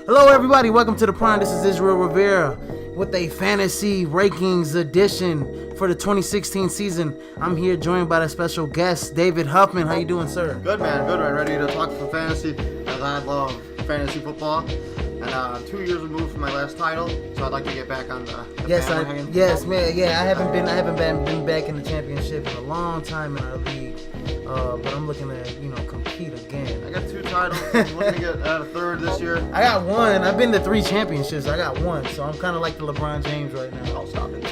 Hello, everybody. Welcome to the Prime. This is Rivera with a fantasy rankings edition for the 2016 season. I'm here joined by the special guest, David Huffman. How you doing, sir? Good, man. Good, man. Ready to talk some fantasy, as I love fantasy football. And I'm 2 years removed from my last title, so I'd like to get back on the bandwagon. Yes, man. Yeah, I haven't been back in the championship in a long time in our league. But I'm looking to, compete again. I got 2 titles. I'm looking to get a third this year. I got 1. I've been to 3 championships. I got 1, so I'm kind of like the LeBron James right now. Oh, stop it.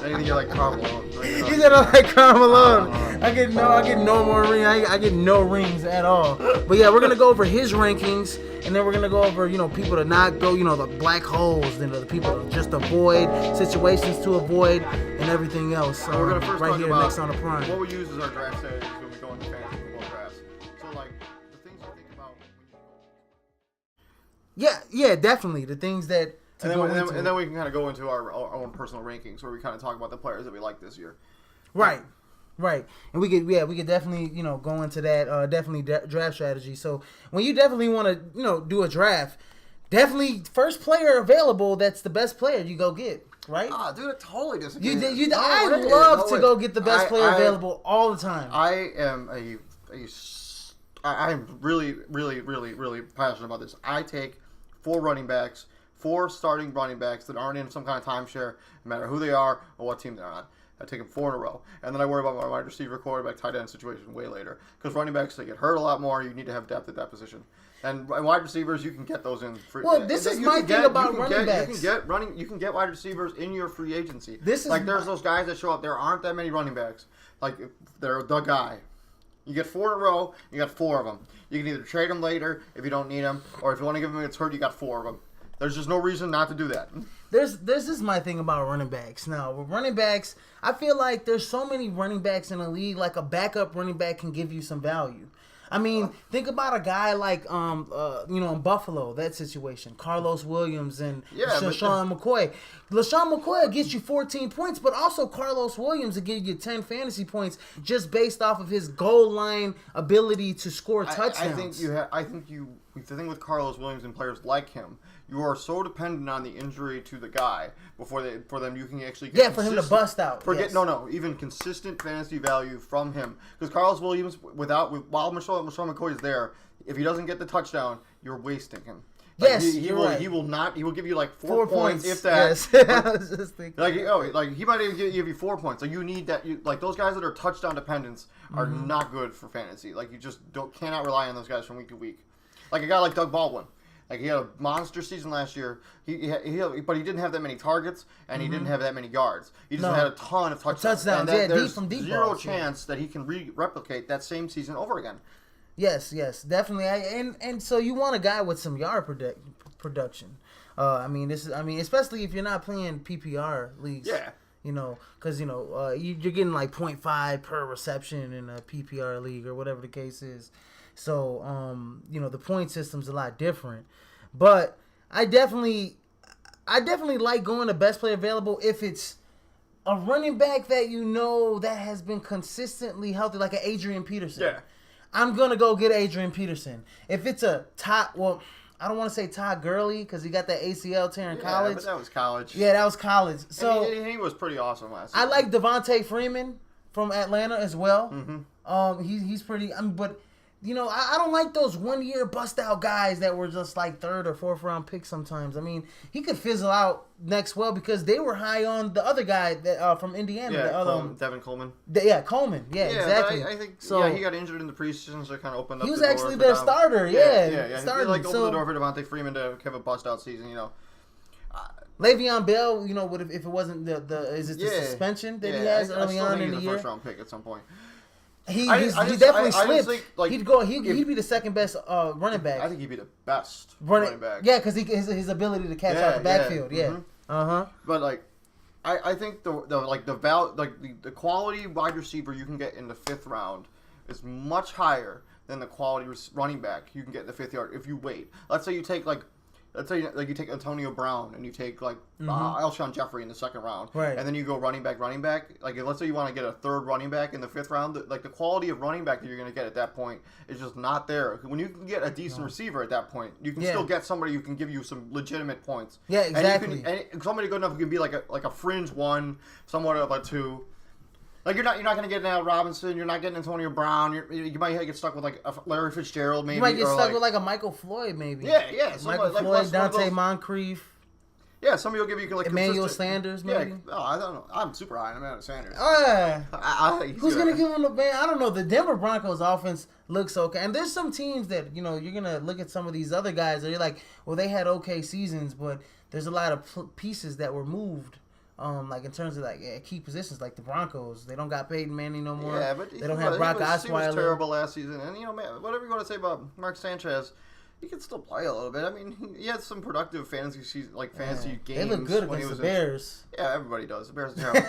Anything you're like Karl Malone. You said I'm like Karl Malone. I get no more rings. I get no rings at all. But yeah, we're gonna go over his rankings, and then we're gonna go over people to not go, the black holes, the people to just avoid, situations to avoid, and everything else. We're gonna first right talk here about next on the Prime. what we use as our draft strategies when we go into fantasy football drafts. So like the things you think about. Yeah, definitely the things that. And then we can kind of go into our own personal rankings where we kind of talk about the players that we like this year. Right. And we could definitely, go into that, draft strategy. So when you definitely want to, do a draft, definitely first player available that's the best player you go get, right? Ah, dude, I totally disagree. I love to go get the best player available all the time. I'm really, really, really, really passionate about this. I take 4 running backs, 4 starting running backs that aren't in some kind of timeshare, no matter who they are or what team they're on. I take them 4 in a row. And then I worry about my wide receiver, quarterback, tight end situation way later. Because running backs, they get hurt a lot more. You need to have depth at that position. And wide receivers, you can get those in free. Well, this is my thing about running backs. You can get wide receivers in your free agency. There's those guys that show up. There aren't that many running backs. Like, they're the guy. You get 4 in a row, you got 4 of them. You can either trade them later if you don't need them, or if you want to give them a hurt, you got 4 of them. There's just no reason not to do that. This is my thing about running backs. Now, with running backs, I feel like there's so many running backs in the league. Like a backup running back can give you some value. I mean, think about a guy like, in Buffalo, that situation. Carlos Williams and LaShawn McCoy. LaShawn McCoy will get you 14 points, but also Carlos Williams will give you 10 fantasy points just based off of his goal line ability to score touchdowns. I think the thing with Carlos Williams and players like him, you are so dependent on the injury to the guy for them you can actually get for him to bust out. Even consistent fantasy value from him, because Carlos Williams while LaShawn McCoy is there, if he doesn't get the touchdown, you're wasting him. He will give you like 4 points if that. Yes. I was just thinking. He might even give you 4 points. Like you need that. Those guys that are touchdown dependents are not good for fantasy. Like you just cannot rely on those guys from week to week. Like a guy like Doug Baldwin. Like he had a monster season last year. But he didn't have that many targets and he didn't have that many yards. He just had a ton of touchdowns. And there's deep zero balls, chance that he can replicate that same season over again. Yes, definitely. And so you want a guy with some yard production. Especially if you're not playing PPR leagues. Yeah. Because you're getting like 0.5 per reception in a PPR league or whatever the case is. So the point system's a lot different. But I definitely like going to best player available if it's a running back that that has been consistently healthy, like an Adrian Peterson. Yeah. I'm going to go get Adrian Peterson. If it's I don't want to say Todd Gurley because he got that ACL tear in college. But that was college. Yeah, that was college. So he was pretty awesome last year. I like Devontae Freeman from Atlanta as well. Mm-hmm. He's pretty. But I don't like those 1 year bust out guys that were just like 3rd or 4th round picks sometimes. I mean, he could fizzle out next because they were high on the other guy that from Indiana. Yeah, Devin Coleman. Coleman. Yeah, exactly. I think so. He got injured in the preseason, so it kind of opened up. He was the door actually their starter. Yeah. Starting. He opened the door for Devontae Freeman to have a bust out season. Le'Veon Bell, if it wasn't the suspension that he has early on in the year. First round pick at some point. He definitely slipped. He'd be the second best running back. I think he'd be the best running back. Yeah, because his ability to catch out the backfield. Yeah. Mm-hmm. But I think the quality wide receiver you can get in the 5th round is much higher than the quality running back you can get in the 5th yard if you wait. Let's say you take let's say like you take Antonio Brown and you take like Alshon Jeffrey in the second round, Right. and then you go running back. Like let's say you want to get a third running back in the fifth round, like the quality of running back that you're going to get at that point is just not there. When you can get a decent receiver at that point, you can still get somebody who can give you some legitimate points. Yeah, exactly. And somebody good enough who can be like a fringe one, somewhat of a two. Like you're not going to get Al Robinson. You're not getting Antonio Brown. You might get stuck with like a Larry Fitzgerald. Maybe you might get stuck with like a Michael Floyd. Maybe. Yeah. Michael like Floyd, Dante Moncrief. Yeah, somebody will give you like Emmanuel Sanders. Maybe. Yeah. Oh, I don't know. I'm super high on Emmanuel Sanders. Who's gonna give him the man? I don't know. The Denver Broncos offense looks okay, and there's some teams that you're gonna look at some of these other guys and you're like, well, they had okay seasons, but there's a lot of pieces that were moved. Like in terms of like key positions, like the Broncos, they don't got Peyton Manning no more. Yeah, but they don't have Brock Osweiler. He was terrible last season, and man, whatever you want to say about Mark Sanchez, he can still play a little bit. I mean, he had some productive fantasy season, fantasy games. They look good against the Bears. Yeah, everybody does. The Bears are terrible.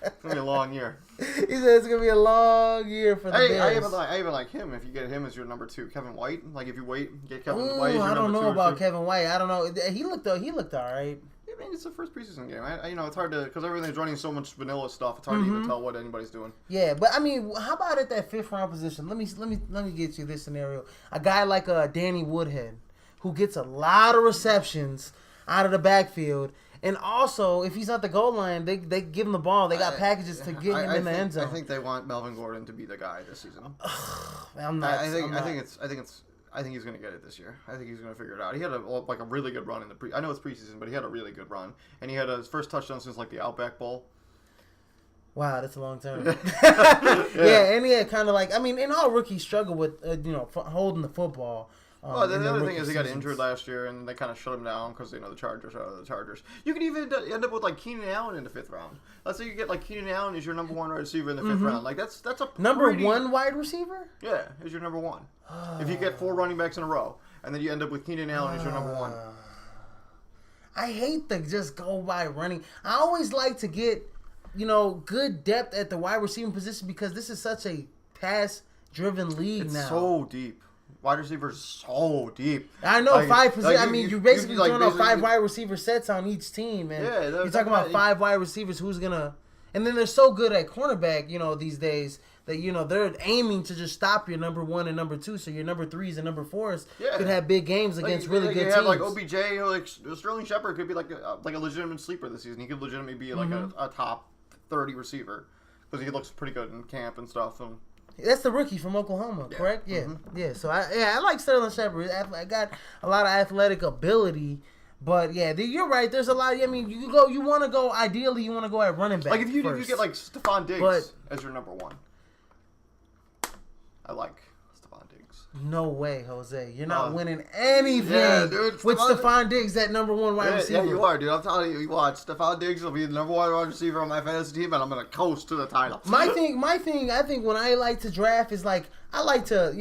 It's gonna be a long year. He said it's gonna be a long year for the Bears. I even like him. If you get him as your number 2, Kevin White. Like if you get Kevin White. As your I don't know about 2. Kevin White. I don't know. He looked all right. I mean, it's the first preseason game. It's hard to because everything's running so much vanilla stuff. It's hard to even tell what anybody's doing. Yeah, but I mean, how about at that 5th round position? Let me get you this scenario. A guy like Danny Woodhead, who gets a lot of receptions out of the backfield, and also if he's at the goal line, they give him the ball. They got packages to get him in the end zone. I think they want Melvin Gordon to be the guy this season. I think he's going to get it this year. I think he's going to figure it out. He had a really good run in the I know it's preseason, but he had a really good run, and he had his first touchdown since like the Outback Bowl. Wow, that's a long time. Yeah, and he had kind of like and all rookies struggle with holding the football. Well, the other thing is he got injured last year, and they kind of shut him down because the Chargers are the Chargers. You could even end up with like Keenan Allen in the 5th round. Let's say you get like Keenan Allen as your number 1 wide receiver in the 5th round. Like that's a number 1 wide receiver. Yeah, is your number 1. If you get 4 running backs in a row, and then you end up with Keenan Allen as your number 1. I hate to just go by running. I always like to get good depth at the wide receiver position because this is such a pass-driven league now. It's so deep. Wide receivers so deep. I know 5 positions. You're basically throwing out 5 wide receiver sets on each team, and you're talking about 5 wide receivers. Who's gonna? And then they're so good at cornerback, these days that they're aiming to just stop your number 1 and number 2, so your number 3s and number 4s could have big games against really good teams. You have like OBJ, like Sterling Shepard could be like a legitimate sleeper this season. He could legitimately be like a top 30 receiver because he looks pretty good in camp and stuff. And that's the rookie from Oklahoma, correct? Yeah, yeah. So I like Sterling Shepard. I got a lot of athletic ability, but yeah, you're right. There's a lot. I mean, you want to go. Ideally, you want to go at running back. Like if you get like Stephon Diggs as your number 1, I like Stephon Diggs. No way, Jose. You're not winning anything with Stephon Diggs, that number 1 wide receiver. Yeah, you are, dude. I'm telling you, watch. Stephon Diggs will be the number 1 wide receiver on my fantasy team, and I'm going to coast to the title. My thing, I think when I like to draft is like, I like to,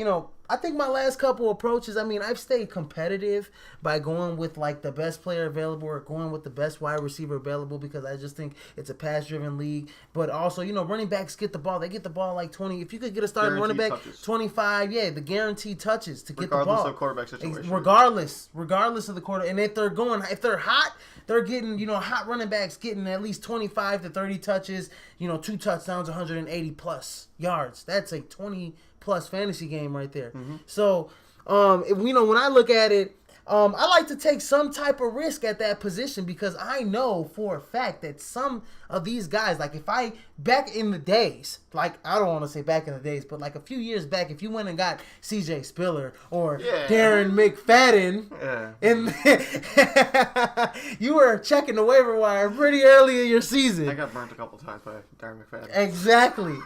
I think my last couple approaches, I've stayed competitive by going with like the best player available or going with the best wide receiver available because I just think it's a pass-driven league. But also, running backs get the ball. They get the ball like 20. If you could get a starting running back, touches. 25, the guaranteed touches to get the ball. Regardless of quarterback situation. Regardless of the quarter. And if they're hot, they're getting, hot running backs getting at least 25 to 30 touches, 2 touchdowns, 180 plus yards. That's a 20-plus fantasy game right there. So, when I look at it, I like to take some type of risk at that position because I know for a fact that some of these guys, like back in the days, like I don't want to say back in the days, but like a few years back, if you went and got C.J. Spiller or Darren McFadden, and you were checking the waiver wire pretty early in your season. I got burnt a couple times by Darren McFadden. Exactly.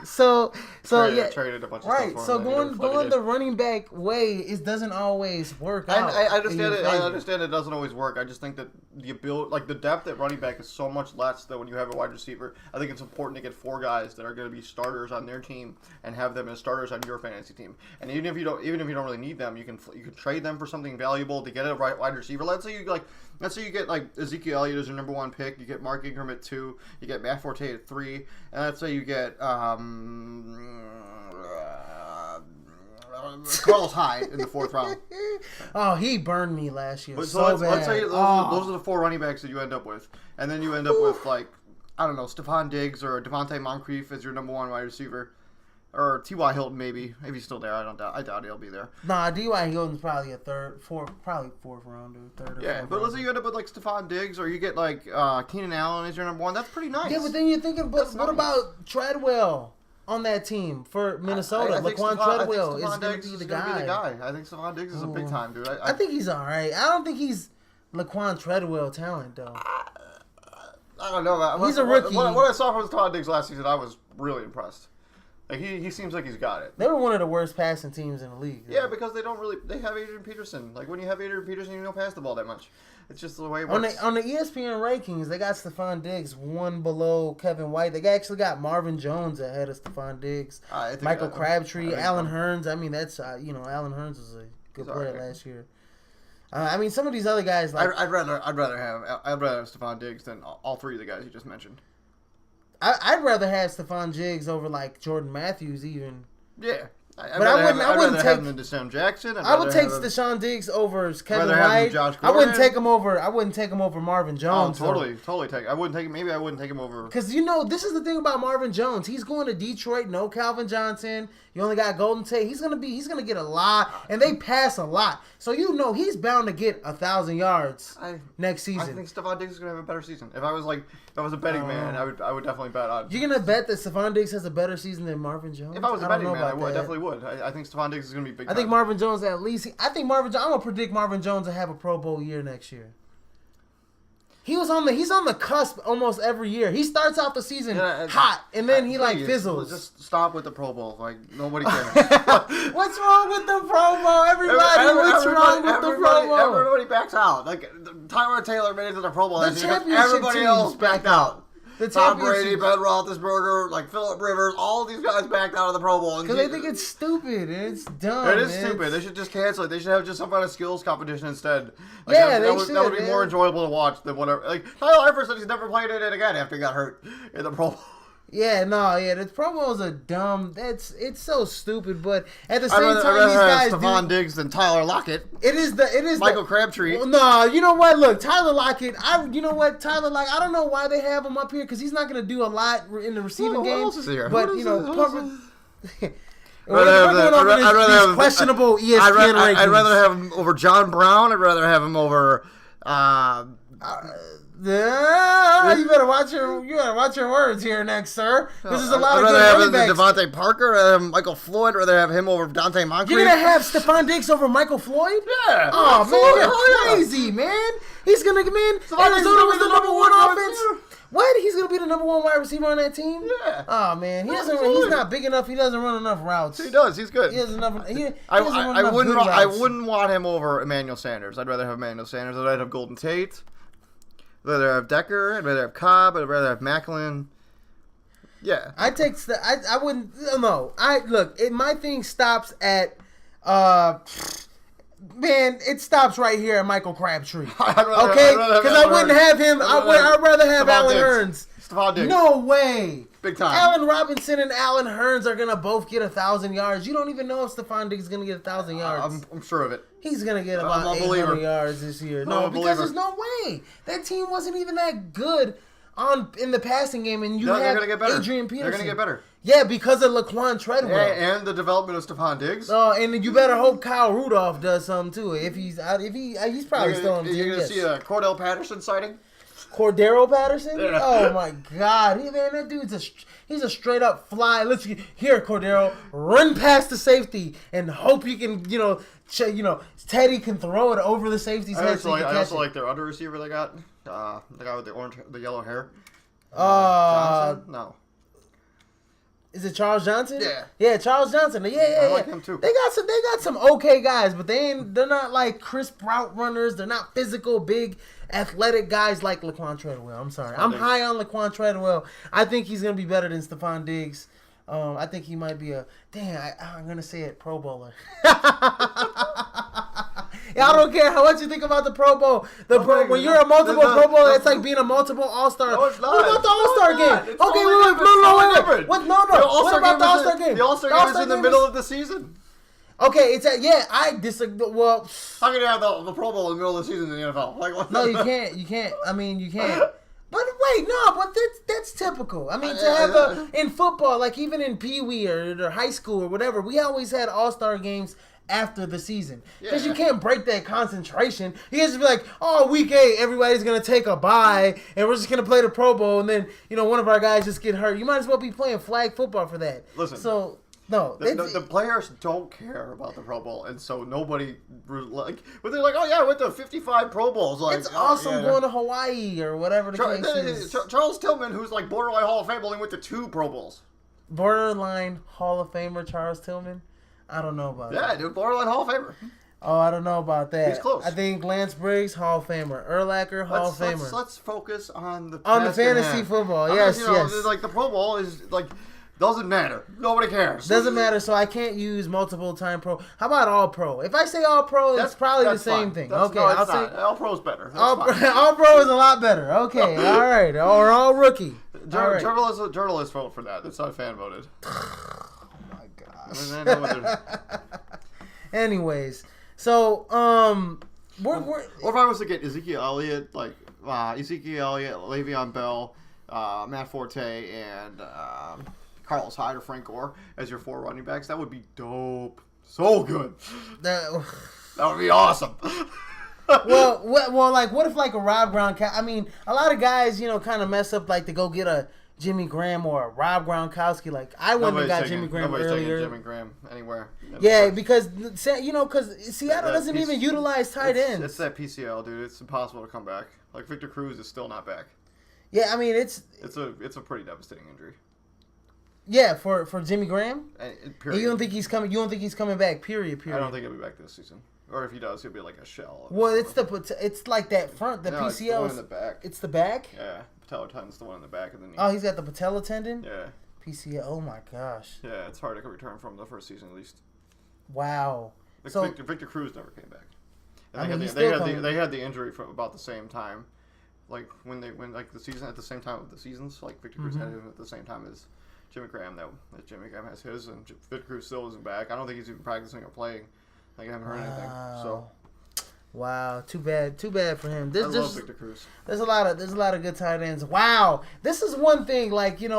Traded a bunch of stuff for him. So going the running back way, it doesn't always work out. I understand it. I understand it doesn't always work. I just think that the ability, like the depth at running back, is so much less than when you have a wide receiver. I think it's important to get 4 guys that are going to be starters on their team and have them as starters on your fantasy team. And even if you don't really need them, you can trade them for something valuable to get a wide receiver. Let's say you get like Ezekiel Elliott as your number 1 pick. You get Mark Ingram at 2. You get Matt Forte at 3. And let's say you get Carlos Hyde in the 4th round. Oh, he burned me last year. Let's say those are the 4 running backs that you end up with, and then you end up with like I don't know, Stephon Diggs or Devontae Moncrief as your number 1 wide receiver. Or T.Y. Hilton, maybe. If he's still there, I doubt he'll be there. Nah, T.Y. Hilton's probably probably 4th rounder, 3rd or 4th. Yeah, but let's say you end up with like Stephon Diggs, or you get like Keenan Allen as your number 1. That's pretty nice. Yeah, but then you're thinking, what about Treadwell on that team for Minnesota? Laquan Treadwell is going to be the guy. I think Stephon Diggs is a big time dude. I think he's all right. I don't think he's Laquan Treadwell talent though. I don't know. He's a rookie. What I saw from Stephon Diggs last season, I was really impressed. Like he seems like he's got it. They were one of the worst passing teams in the league. Yeah, because they have Adrian Peterson. Like when you have Adrian Peterson, you don't pass the ball that much. It's just the way it works. On the ESPN rankings, they got Stephon Diggs 1 below Kevin White. They actually got Marvin Jones ahead of Stephon Diggs. Michael Crabtree, Allen Hurns. I mean, that's Allen Hurns was a good player last year. I mean, some of these other guys like I'd rather have Stephon Diggs than all 3 of the guys you just mentioned. I'd rather have Stephon Diggs over like Jordan Matthews even. Yeah. I wouldn't take him than Deshaun Jackson. I would take Stephon Diggs over Kevin White. I wouldn't take him over Marvin Jones. Totally take. I wouldn't take him over. Because this is the thing about Marvin Jones. He's going to Detroit. No Calvin Johnson. You only got Golden Tate. He's gonna get a lot, and they pass a lot. So he's bound to get 1,000 yards next season. I think Stephon Diggs is gonna have a better season. If I was a betting man, I would definitely bet on. You're gonna bet that Stephon Diggs has a better season than Marvin Jones? If I was a betting man, I definitely would. I think Stephon Diggs is gonna be big. I think Marvin Jones at least. I'm gonna predict Marvin Jones to have a Pro Bowl year next year. He's on the cusp almost every year. He starts off the season hot, and then he fizzles. Just stop with the Pro Bowl. Like nobody cares. What's wrong with the Pro Bowl? What's wrong with the Pro Bowl? Everybody backs out. Like Tyler Taylor made it to the Pro Bowl. Everybody else backed out. Tom Brady, Ben Roethlisberger, like Phillip Rivers, all these guys backed out of the Pro Bowl. Because they think it's stupid and it's dumb. It is stupid. They should just cancel it. They should have just some kind of skills competition instead. Like that would be more enjoyable to watch than whatever. Like Tyler Eifert said he's never played in it again after he got hurt in the Pro Bowl. The Pro Bowls are dumb. It's so stupid, but at the same time, these guys Stephon Diggs than Tyler Lockett. It is Michael Crabtree. Well, no, you know what? Look, Tyler Lockett. I don't know why they have him up here because he's not going to do a lot in the receiving game. What else is here? But questionable ESPN rankings. I'd rather have him over John Brown. I'd rather have him over. You better watch your words here next, sir. This is a lot of good running backs. I'd rather have Devontae Parker, Michael Floyd. I'd rather have him over Dante Moncrief. You're gonna have Stephon Diggs over Michael Floyd? Yeah. Oh man, you're crazy, man. He's gonna come in. Arizona was the number 1 offense. What? He's gonna be the number 1 wide receiver on that team? Yeah. Oh man, he's not big enough. He doesn't run enough routes. He does. He's good. He doesn't run enough I wouldn't want him over Emmanuel Sanders. I'd rather have Emmanuel Sanders. I'd rather have Golden Tate. I'd rather have Decker. I'd rather have Cobb. I'd rather have Macklin. Yeah. I wouldn't. No. My thing stops at. Man, it stops right here at Michael Crabtree. Okay? Because I wouldn't have him. I'd rather have Allen Hurns. Stephon Diggs. No way. Big time. Allen Robinson and Allen Hurns are going to both get 1,000 yards. You don't even know if Stephon Diggs is going to get 1,000 yards. I'm sure of it. He's going to get about 800 yards this year. No, because there's no way. That team wasn't even that good in the passing game, and have Adrian Peterson. They're going to get better. Yeah, because of Laquan Treadwell. Yeah, and the development of Stephon Diggs. And you better hope Kyle Rudolph does something too. If he's probably still on the team. You're going to see a Cordell Patterson sighting? Cordero Patterson? Yeah. Oh my God! That dude's he's a straight up fly. Let's here, Cordero, run past the safety and hope you can, Teddy can throw it over the safety's head. I also like their other receiver they got, the guy with the yellow hair. Johnson? No. Is it Charles Johnson? Yeah. Yeah, Charles Johnson. Yeah. I like him too. They got some okay guys, but they're not like crisp route runners. They're not physical, big, athletic guys like Laquan Treadwell. I'm sorry. I'm high on Laquan Treadwell. I think he's gonna be better than Stephon Diggs. I think he might be I'm gonna say it, Pro Bowler. I don't care how much you think about the Pro Bowl. When you're a multiple Pro Bowl, it's like being a multiple All-Star. No, it's not. What about the All-Star game? Okay, wait. What about the All-Star game? The All-Star game is in the middle of the season. Okay, I disagree. Well, how can you have the Pro Bowl in the middle of the season in the NFL? Like, what? no, you can't. You can't. I mean, you can't. But wait, no, but that's typical. I mean, to have in football, like even in Pee Wee or high school or whatever, we always had All-Star games after the season because you can't break that concentration. You can't just be like, oh, week 8, everybody's gonna take a bye and we're just gonna play the Pro Bowl, and then one of our guys just get hurt. You might as well be playing flag football for that. Listen, so. No, the players don't care about the Pro Bowl, and so nobody but they're like, oh yeah, I went to 55 Pro Bowls. Like, it's awesome going to Hawaii or whatever the case is. Charles Tillman, who's like borderline Hall of Fame, only went to 2 Pro Bowls. Borderline Hall of Famer Charles Tillman? I don't know about that. Yeah, dude, borderline Hall of Famer. Oh, I don't know about that. He's close. I think Lance Briggs, Hall of Famer. Urlacher, Hall of Famer. Let's focus on the fantasy football. Yes. Like the Pro Bowl is like. Doesn't matter. Nobody cares. Doesn't matter, so I can't use multiple time pro. How about all pro? If I say all pro, it's probably the same thing. Okay, I'll say all pro's better. All pro is a lot better. Okay, all right. Or all rookie. Journalists vote for that. It's not fan voted. Oh my gosh. Anyways, so what if I was to get Ezekiel Elliott, Le'Veon Bell, Matt Forte, and Carlos Hyde or Frank Gore as your 4 running backs? That would be dope. So good. That would be awesome. well, like, what if like a Rob Gronkowski? I mean, a lot of guys, kind of mess up like to go get a Jimmy Graham or a Rob Gronkowski. Like, I wouldn't have got Jimmy Graham earlier. Nobody's taking Jimmy Graham anywhere. Yeah, because Seattle doesn't even utilize tight ends. It's that PCL, dude. It's impossible to come back. Like, Victor Cruz is still not back. Yeah, I mean it's a pretty devastating injury. Yeah, for Jimmy Graham. Period. You don't think he's coming? You don't think he's coming back? Period. I don't think he'll be back this season. Or if he does, he'll be like a shell. Well, it's like that front. The PCL. It's the one in the back. It's the back. Yeah, patellar tendon's the one in the back of the knee. Oh, he's got the patella tendon. Yeah. PCL. Oh my gosh. Yeah, it's hard to return from the first season at least. Wow. So Victor Cruz never came back. And they had the injury for about the same time. Like when the season at the same time of the seasons, like Victor Cruz had him at the same time as Jimmy Graham. That Jimmy Graham has his, and Victor Cruz still isn't back. I don't think he's even practicing or playing. Like, I haven't heard anything. So, wow, too bad for him. I love Victor Cruz. There's a lot of good tight ends. Wow, this is one thing. Like guys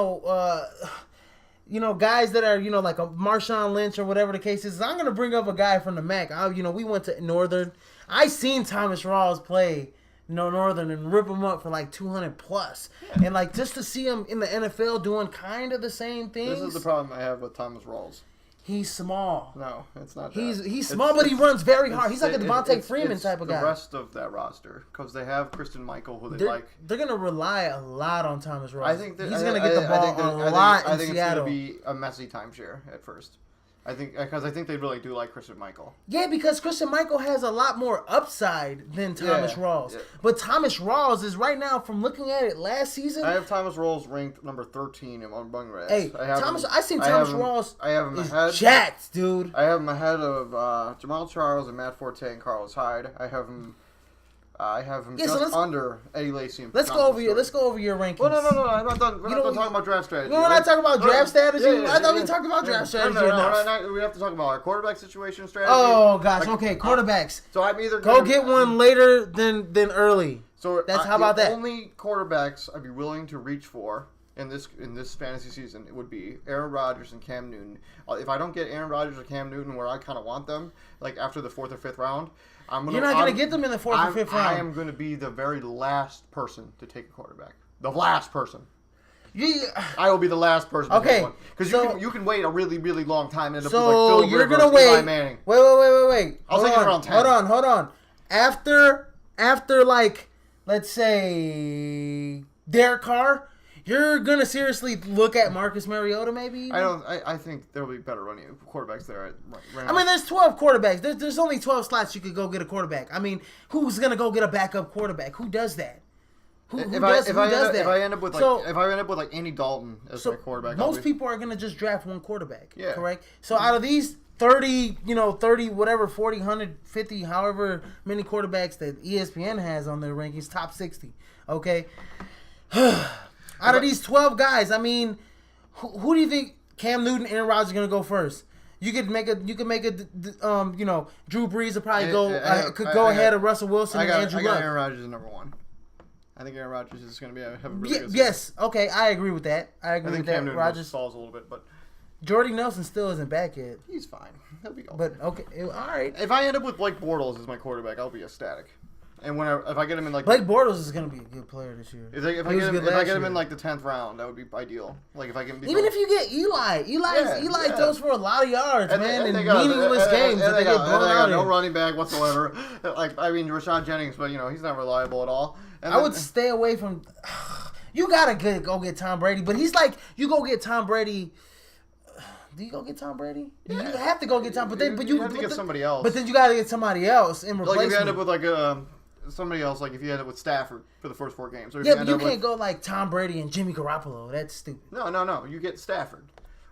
that are like a Marshawn Lynch or whatever the case is. I'm gonna bring up a guy from the MAC. We went to Northern. I seen Thomas Rawls play. Northern and rip him up for like 200 plus, and like just to see him in the NFL doing kind of the same things. This is the problem I have with Thomas Rawls. He's small. No, it's not. He's small, but he runs very hard. He's like a Devontae Freeman type of guy. The rest of that roster, because they have Christian Michael, who they like. They're gonna rely a lot on Thomas Rawls. I think he's gonna get the ball a lot in Seattle. I think it's gonna be a messy timeshare at first. I think they really do like Christian Michael. Yeah, because Christian Michael has a lot more upside than Thomas Rawls. Yeah. But Thomas Rawls is right now, from looking at it last season. I have Thomas Rawls ranked number 13 among rats. Hey, I seen Thomas Rawls. I have him ahead. Jacked, dude. I have him ahead of Jamal Charles and Matt Forte and Carlos Hyde. I have him under Eddie Lacy. And let's go over your rankings. Well, no. I'm not done. We're not talking about draft strategy. We're not talking about draft strategy. I thought we talked about draft strategy. No. We have to talk about our quarterback situation strategy. Oh gosh. Okay, quarterbacks. So I'm either go get one later than early. So how about that? The only quarterbacks I'd be willing to reach for in this fantasy season, it would be Aaron Rodgers and Cam Newton. If I don't get Aaron Rodgers or Cam Newton where I kind of want them, like after the 4th or 5th round. You're not going to get them in the 4th or 5th round. I am going to be the very last person to take a quarterback. The last person. I will be the last person to take one. Because you can wait a really, really long time and end up with like Phil you're Rivers, gonna wait. Eli Manning. Wait. I'll take it around 10. Hold on. After like, let's say, Derek Carr, you're going to seriously look at Marcus Mariota maybe? I think there will be better running quarterbacks there. I mean, there's 12 quarterbacks. There's only 12 slots you could go get a quarterback. I mean, who's going to go get a backup quarterback? Who does that? Who does that? If I end up with like Andy Dalton as my quarterback, most people are going to just draft one quarterback, yeah. Correct? So out of these 30, 30, whatever, 40, 150, however many quarterbacks that ESPN has on their rankings, top 60, okay? Out of these 12 guys, I mean, who do you think Cam Newton, Aaron Rodgers are going to go first? You could make a Drew Brees would probably could go ahead of Russell Wilson and Andrew Luck. Aaron Rodgers is number 1. I think Aaron Rodgers is going to have a really good season. Yes, okay, I agree with that. I think Cam Newton Rodgers falls a little bit, but Jordy Nelson still isn't back yet. he's fine. He'll be okay. But okay, all right. If I end up with Blake Bortles as my quarterback, I'll be ecstatic. And if I get him in like Blake Bortles is going to be a good player this year. If I get him in like the 10th round, that would be ideal. Like if I can even if you get Eli throws for a lot of yards, in meaningless games that they get blown out. No running back whatsoever. Rashad Jennings, but he's not reliable at all. And I would stay away from. You gotta go get Tom Brady, but he's like you go get Tom Brady. Do you go get Tom Brady? Yeah. You have to go get Tom, but you have to get somebody else. But then you gotta get somebody else in replacement. Like if you end up with somebody else, like if you end up with Stafford for the first 4 games. Or but you can't go like Tom Brady and Jimmy Garoppolo. That's stupid. No. You get Stafford,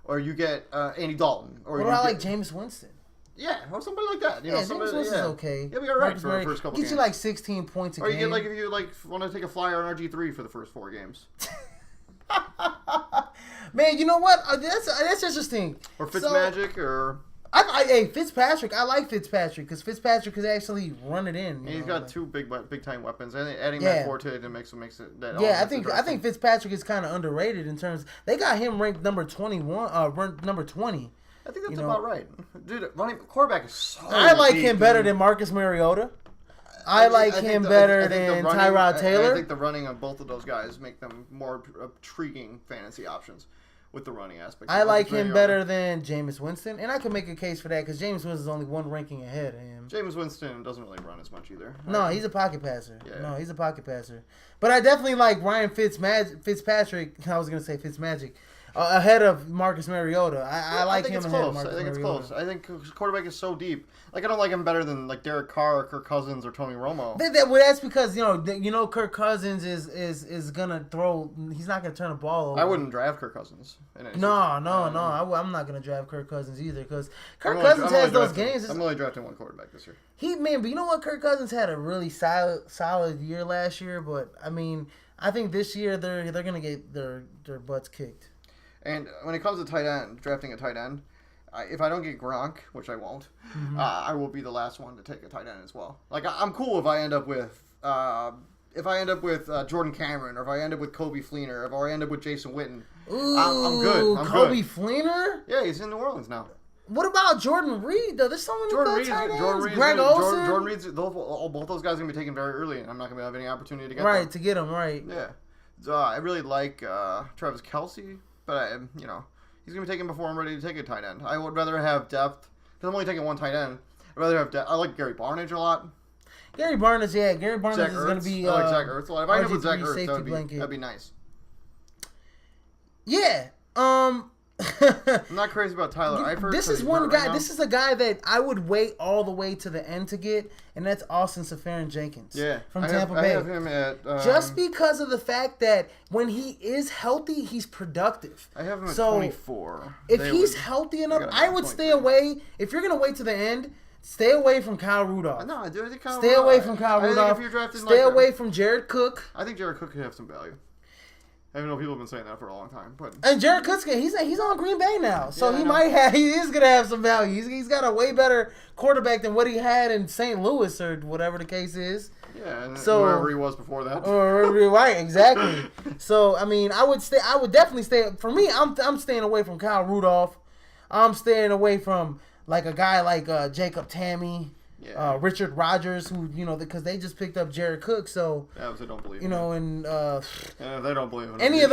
or you get Andy Dalton, or what about like Jameis Winston? Yeah, or somebody like that. Jameis Winston's okay. He'll be all right for the first couple games. Gets you like 16 points a game. Or you get if you want to take a flyer on RG3 for the first 4 games. Man, you know what? That's interesting. Or Fitzmagic, or Fitzpatrick. I like Fitzpatrick because Fitzpatrick could actually run it in. He's got 2 big time weapons, and adding Matt Forte to makes it that. Yeah, I think Fitzpatrick is kind of underrated in terms. They got him ranked number 21, number 20. I think that's about right, dude. Quarterback is so. I like him better than Marcus Mariota. I like him better than Tyrod Taylor. I think the running of both of those guys make them more intriguing fantasy options with the running aspect. I like him better than Jameis Winston, and I can make a case for that because Jameis Winston is only 1 ranking ahead of him. Jameis Winston doesn't really run as much either. No, he's a pocket passer. Yeah. No, he's a pocket passer. But I definitely like Ryan Fitzpatrick. I was going to say Fitzmagic. Ahead of Marcus Mariota. I like him ahead of Marcus Mariota. I think it's close. I think quarterback is so deep. Like I don't like him better than like Derek Carr, Kirk Cousins, or Tony Romo. That's because Kirk Cousins is gonna throw. He's not gonna turn the ball over. I wouldn't draft Kirk Cousins. No. I'm not gonna draft Kirk Cousins either because Kirk Cousins has those games. I'm only drafting 1 quarterback this year. But you know what? Kirk Cousins had a really solid year last year, but I mean, I think this year they're gonna get their butts kicked. And when it comes to tight end, drafting a tight end, if I don't get Gronk, which I won't, I will be the last one to take a tight end as well. Like I'm cool if I end up with Jordan Cameron, or if I end up with Kobe Fleener, or if I end up with Jason Witten. Ooh, I'm good. Kobe Fleener? Yeah, he's in New Orleans now. What about Jordan Reed though? There's someone who got tight ends. Greg Olsen. Jordan Reed's both those guys are gonna be taken very early, and I'm not gonna have any opportunity to get them. Right, to get them right. Yeah, so, I really like Travis Kelce. But, he's going to be taken before I'm ready to take a tight end. I would rather have depth. Because I'm only taking 1 tight end. I'd rather have depth. I like Gary Barnidge a lot. Gary Barnidge is going to be... I like Zach Ertz a lot. If I end up with Zach Ertz, that'd be nice. Yeah. I'm not crazy about Tyler Eifert. This is one guy. This is a guy that I would wait all the way to the end to get, and that's Austin Seferian-Jenkins. Yeah, from Tampa Bay. I have him at just because of the fact that when he is healthy, he's productive. I have him at 24. If he's healthy enough, I would stay away. If you're gonna wait to the end, stay away from Kyle Rudolph. No, I do. I think Kyle. Stay away from Kyle Rudolph. Stay away from Jared Cook. I think Jared Cook could have some value. I know people have been saying that for a long time, but Jared Cook, he's on Green Bay now, so he is gonna have some value. He's got a way better quarterback than what he had in St. Louis or whatever the case is. Yeah, and wherever he was before that. Right, exactly. So I mean, I would definitely stay. For me, I'm staying away from Kyle Rudolph. I'm staying away from like a guy like Jacob Tamme. Yeah. Richard Rodgers, who because they just picked up Jared Cook, so they don't believe and they don't believe in any of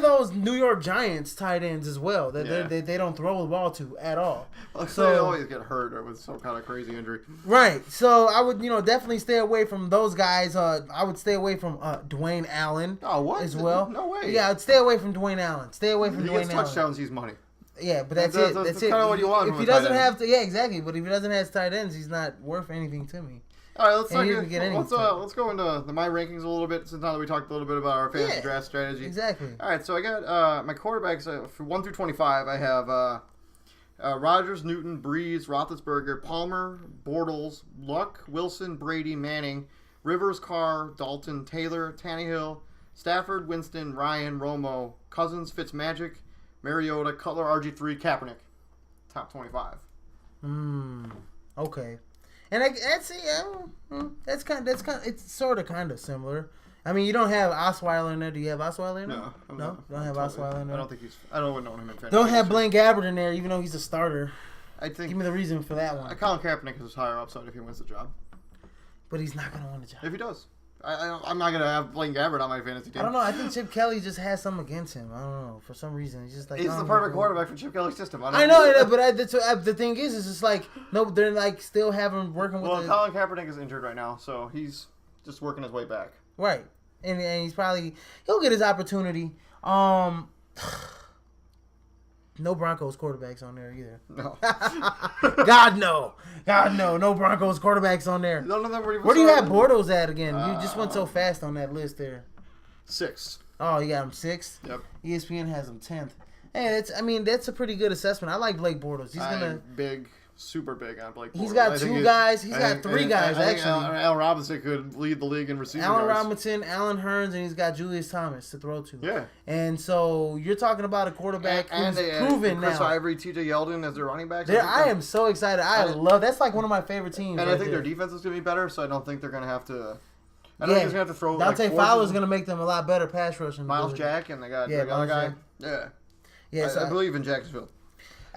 those New York Giants tight ends as well. They don't throw the ball to at all. So they always get hurt or with some kind of crazy injury. Right. So I would definitely stay away from those guys. I would stay away from Dwayne Allen. Oh, what? As well? No way. Yeah, I'd stay away from Dwayne Allen. Stay away from Dwayne Allen. He gets touchdowns, he's money. Yeah, but that's it. That's kind of what you want. If he doesn't have to, exactly. But if he doesn't have tight ends, he's not worth anything to me. All right, let's go into my rankings a little bit. Since now that we talked a little bit about our fantasy draft strategy, exactly. All right, so I got my quarterbacks for 1 through 25. I have Rodgers, Newton, Breeze, Roethlisberger, Palmer, Bortles, Luck, Wilson, Brady, Manning, Rivers, Carr, Dalton, Taylor, Tannehill, Stafford, Winston, Ryan, Romo, Cousins, Fitzmagic, Mariota, Cutler, RG3, Kaepernick. top 25. Okay. And that's kind of it's sort of kind of similar. I mean, you don't have Osweiler in there. Do you have Osweiler in there? No. Don't have Osweiler in there. I don't think I don't know him in fantasy. Don't have Blaine Gabbert in there, even though he's a starter. I think. Give me the reason for that one. Colin Kaepernick is higher upside if he wins the job. But he's not going to win the job. If he does. I'm not going to have Blaine Gabbert on my fantasy team. I don't know. I think Chip Kelly just has something against him. I don't know. For some reason, he's just like he's the perfect quarterback for Chip Kelly's system. I know, but the thing is, it's just like no, they're like still working with. Well, Colin Kaepernick is injured right now, so he's just working his way back. Right, and he's he'll get his opportunity. No Broncos quarterbacks on there either. No. God no. No Broncos quarterbacks on there. None of them were even. Where do you have Bortles at again? You just went so fast on that list there. 6th. Oh, you got him 6th? Yep. ESPN has him 10th. Hey, that's a pretty good assessment. I like Blake Bortles. I'm super big on Blake Bortles. He's got 2 guys. He's got 3 guys, actually. Allen Robinson could lead the league in receiving Allen yards. Robinson, Allen Hurns, and he's got Julius Thomas to throw to. Yeah. And so you're talking about a quarterback who's proven Chris now. Ivory, TJ Yeldon as their running backs. I am so excited. I love that's like one of my favorite teams. And right I think there. their defense is going to be better, so I don't think they're going to have to. I don't think he's going to have to throw. Dante Fowler's going to make them a lot better pass rushing. Miles Jack, and they got the other guy. Yeah. Yes, I believe in Jacksonville.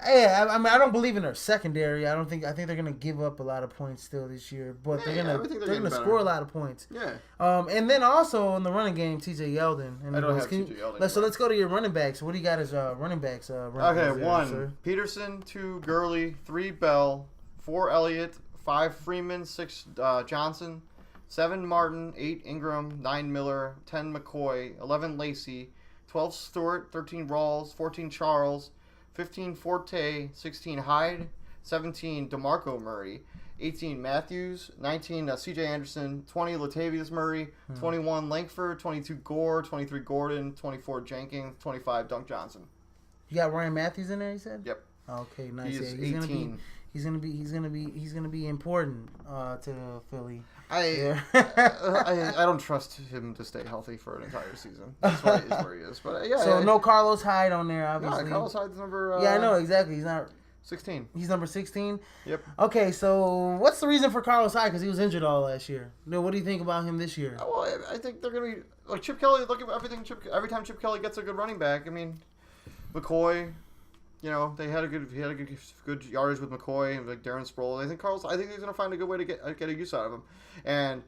Yeah, I mean, I don't believe in their secondary. I think they're gonna give up a lot of points still this year, but they're gonna score a lot of points. Yeah. And then also in the running game, T.J. Yeldon. I don't have T.J. Yeldon. So let's go to your running backs. What do you got as running backs? Okay, 1 Peterson, 2 Gurley, 3 Bell, 4 Elliott, 5 Freeman, 6 Johnson, 7 Martin, 8 Ingram, 9 Miller, 10 McCoy, 11 Lacey, 12 Stewart, 13 Rawls, 14 Charles, 15 Forte, 16 Hyde, 17 DeMarco Murray, 18 Matthews, 19 C.J. Anderson, 20 Latavius Murray, 21 Langford, 22 Gore, 23 Gordon, 24 Jenkins, 25 Dunk Johnson. You got Ryan Matthews in there, you said? Yep. Okay, nice. He's 18. He's gonna be important to Philly. I don't trust him to stay healthy for an entire season. That's why he's where he is. But So no Carlos Hyde on there, obviously. No, Carlos Hyde's number. I know exactly. He's not 16. He's number 16. Yep. Okay, so what's the reason for Carlos Hyde? Because he was injured all last year. No, what do you think about him this year? Well, I think they're gonna be like Chip Kelly. Look at everything. Every time Chip Kelly gets a good running back, I mean, McCoy. You know, he had a good yardage with McCoy and like Darren Sproles. I think he's gonna find a good way to get a use out of him. And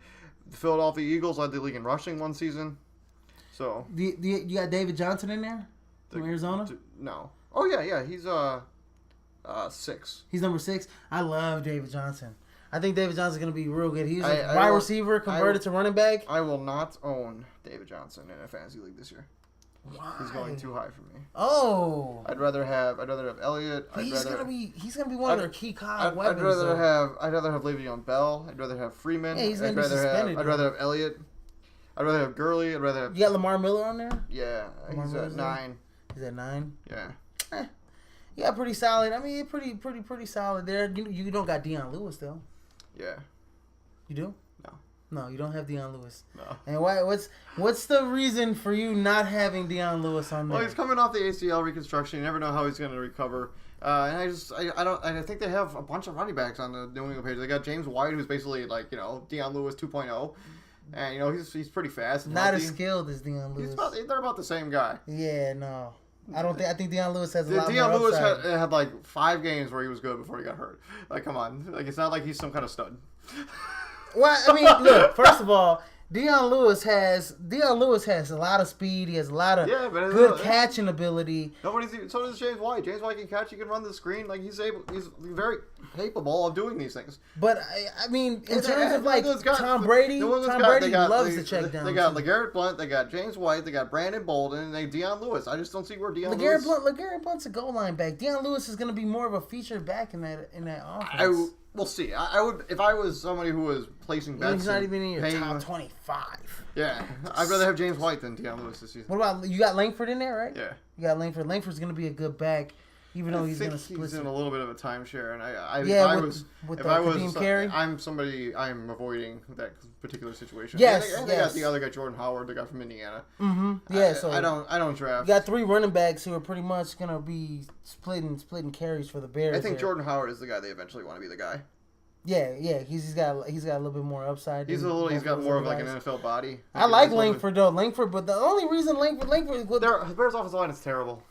the Philadelphia Eagles led the league in rushing one season. So you got David Johnson in there from Arizona? No. Oh yeah, he's 6. He's number 6. I love David Johnson. I think David Johnson's gonna be real good. He's a wide receiver converted to running back. I will not own David Johnson in a fantasy league this year. Why? He's going too high for me. Oh. I'd rather have Elliott. He's gonna be one of their key weapons. I'd rather have Le'Veon Bell. I'd rather have Freeman. Yeah, he's gonna be suspended. I'd rather have Elliott. I'd rather have Gurley. I'd rather have. You got Lamar Miller on there? Yeah, he's at 9. He's at 9. Yeah. Yeah, pretty solid. I mean, pretty solid there. You don't got Deion Lewis though. Yeah. You do? No, you don't have Deion Lewis. No. And what's the reason for you not having Deion Lewis on there? Well, he's coming off the ACL reconstruction. You never know how he's going to recover. And I think they have a bunch of running backs on the New England page. They got James White, who's basically like Deion Lewis 2.0, and he's pretty fast. And not healthy. as skilled as Deion Lewis. They're about the same guy. Yeah, no. I think Deion Lewis has a lot more Deion Lewis upside. had like 5 games where he was good before he got hurt. Like, come on. Like, it's not like he's some kind of stud. Well, I mean, look. First of all, Deion Lewis has a lot of speed. He has a lot of good catching ability. So does James White. James White can catch. He can run the screen. Like he's very capable of doing these things. But I mean, in terms of like Tom Brady loves to check down. They got LeGarrette Blount. They got James White. They got Brandon Bolden. And they Deion Lewis. I just don't see where Deion Lewis. LeGarrette Blount's a goal line back. Deion Lewis is going to be more of a featured back in that offense. We'll see. I would if I was somebody who was placing bets. He's not even in your top 25. Yeah, I'd rather have James White than Deion Lewis this season. What about you? Got Langford in there, right? Yeah, you got Langford. Langford's going to be a good back. even though I he's think going to split he's in it. a little bit of a timeshare, and With if the I was Kadeem Carey? I'm avoiding that particular situation. Yes, and they got the other guy, Jordan Howard, the guy from Indiana. Mm-hmm. Yeah, so I don't draft. you got 3 running backs who are pretty much going to be splitting carries for the Bears. I think Jordan Howard is the guy they eventually want to be the guy. Yeah, he's got a little bit more upside. He's got more of like an NFL body. I like Langford though, but the only reason Langford the Bears offensive line is terrible.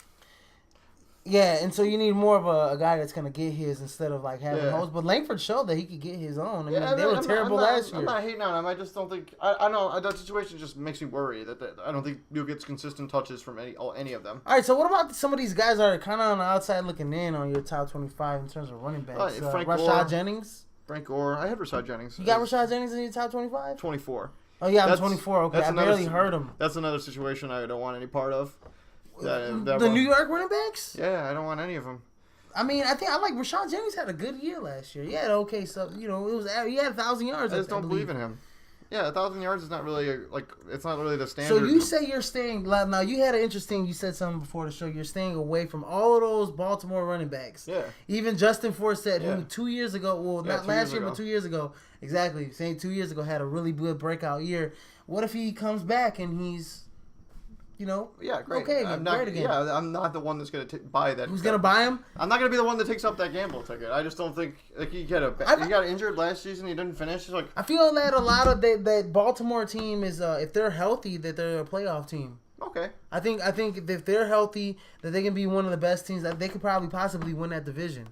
Yeah, and so you need more of a guy that's gonna get his instead of like having hoes. But Langford showed that he could get his own. I mean, they were terrible last year. I'm not hating on him. I just don't think I know that situation just makes me worry that I don't think you'll get consistent touches from any of them. All right, so what about some of these guys that are kind of on the outside looking in on your top 25 in terms of running backs? Rashad Jennings. Frank Gore. I had Rashad Jennings. You got Rashad Jennings in your top 25? 24. Oh, yeah, I'm 24. Okay, I barely heard him. That's another situation I don't want any part of. The New York running backs? Yeah, I don't want any of them. I mean, I like Rashad Jennings had a good year last year. He had okay stuff. He had 1,000 yards. I just don't believe in him. Yeah, 1,000 yards is not really it's not really the standard. So you say you're staying. Now you had an interesting. You said something before the show. You're staying away from all of those Baltimore running backs. Yeah. Even Justin Forsett, who 2 years ago, not last year, but 2 years ago, exactly, saying 2 years ago had a really good breakout year. What if he comes back and he's, yeah, great. Okay, great again. Yeah, I'm not the one that's going to buy that. Who's going to buy him? I'm not going to be the one that takes up that gamble ticket. I just don't think he got injured last season. He didn't finish. I feel that a lot of that Baltimore team is if they're healthy, that they're a playoff team. Okay. I think if they're healthy, that they can be one of the best teams. That they could probably possibly win that division.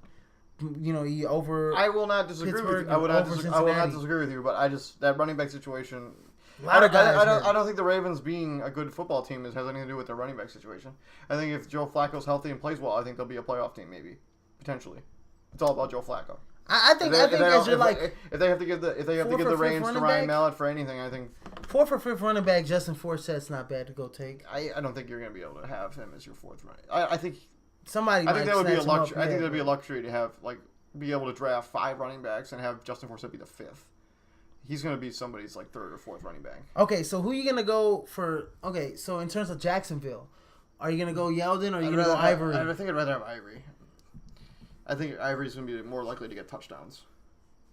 Over. I will not disagree with you. I will not disagree with you. But that running back situation. A lot of guys. I don't think the Ravens being a good football team has anything to do with their running back situation. I think if Joe Flacco's healthy and plays well, I think they'll be a playoff team, maybe potentially. It's all about Joe Flacco. I think if they have to give the reins to Ryan Mallett for anything, I think 4th or 5th running back Justin Forsett's not bad to go take. I don't think you're going to be able to have him as your 4th running. I think somebody. I think that would be a luxury. I think that'd be a luxury to have be able to draft 5 running backs and have Justin Forsett be the 5th. He's going to be somebody's 3rd or 4th running back. Okay, so who are you going to go for? Okay, so in terms of Jacksonville, are you going to go Yeldon or are you going to go Ivory? I think I'd rather have Ivory. I think Ivory's going to be more likely to get touchdowns.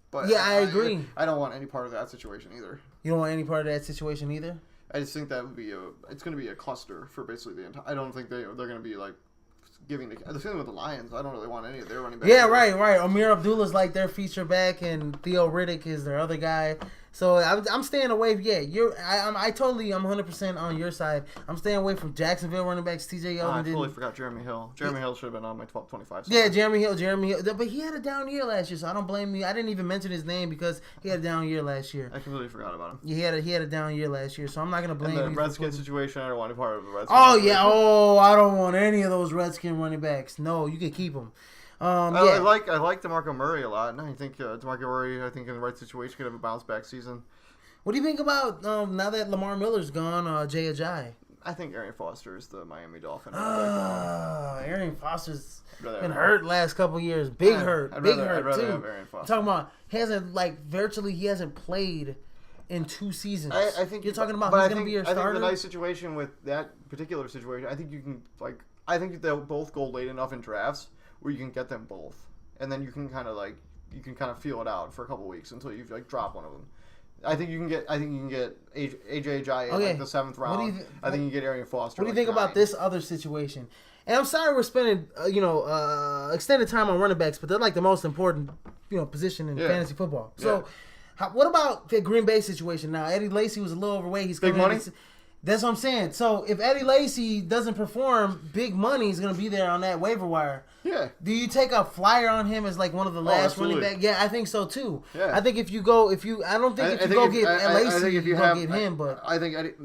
But yeah, I agree. I don't want any part of that situation either. You don't want any part of that situation either? I just think that would be it's going to be a cluster for basically the entire. I don't think they're going to be giving the same with the Lions. I don't really want any of their running backs. Yeah, right. Amir Abdullah's their feature back, and Theo Riddick is their other guy. So I'm staying away. Yeah, I'm 100% on your side. I'm staying away from Jacksonville running backs. TJ Yeldon. I totally forgot Jeremy Hill. Jeremy Hill should have been on my 25. Yeah, Jeremy Hill. But he had a down year last year, so I don't blame me. I didn't even mention his name because he had a down year last year. I completely forgot about him. Yeah, he had a down year last year, so I'm not gonna blame you. The Redskin situation, I don't want any part of the Redskin. Oh yeah. Oh, I don't want any of those Redskin running backs. No, you can keep them. I like DeMarco Murray a lot, and I think DeMarco Murray, in the right situation, could have a bounce back season. What do you think about now that Lamar Miller's gone, Jay Ajayi? I think Arian Foster is the Miami Dolphin. Arian Foster's been hurt last couple years. Big hurt too. Have Arian Foster. Talking about he hasn't played in 2 seasons. I think you're talking about he's going to be your starter. I think the nice situation with that particular situation, I think you can I think they'll both go late enough in drafts where you can get them both, and then you can kind of feel it out for a couple weeks until you drop one of them. I think you can get AJ Ajayi in the 7th round. I think you get Arian Foster. What do you think about this other situation? And I'm sorry we're spending extended time on running backs, but they're the most important position in fantasy football. So, what about the Green Bay situation now? Eddie Lacy was a little overweight. He's big money. That's what I'm saying. So if Eddie Lacy doesn't perform, big money is going to be there on that waiver wire. Yeah. Do you take a flyer on him as one of the last running back? Yeah, I think so too. Yeah. I think if you go get Lacy, you get him. But I think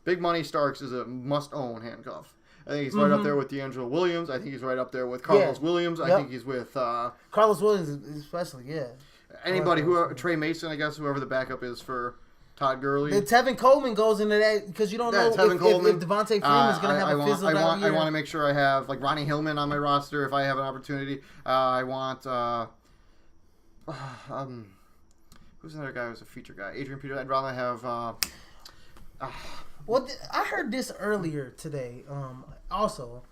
big money Starks is a must-own handcuff. I think he's right up there with D'Angelo Williams. I think he's right up there with Carlos Williams. I think he's with Carlos Williams, especially. Yeah. Anybody Trey Mason, I guess, whoever the backup is for Todd Gurley. Tevin Coleman goes into that because you don't know if Devontae Freeman's going to have a fizzled out year. I want to make sure I have Ronnie Hillman on my roster if I have an opportunity. I want who's another guy who's a feature guy? Adrian Peterson. I'd rather have. Well, I heard this earlier today. Also,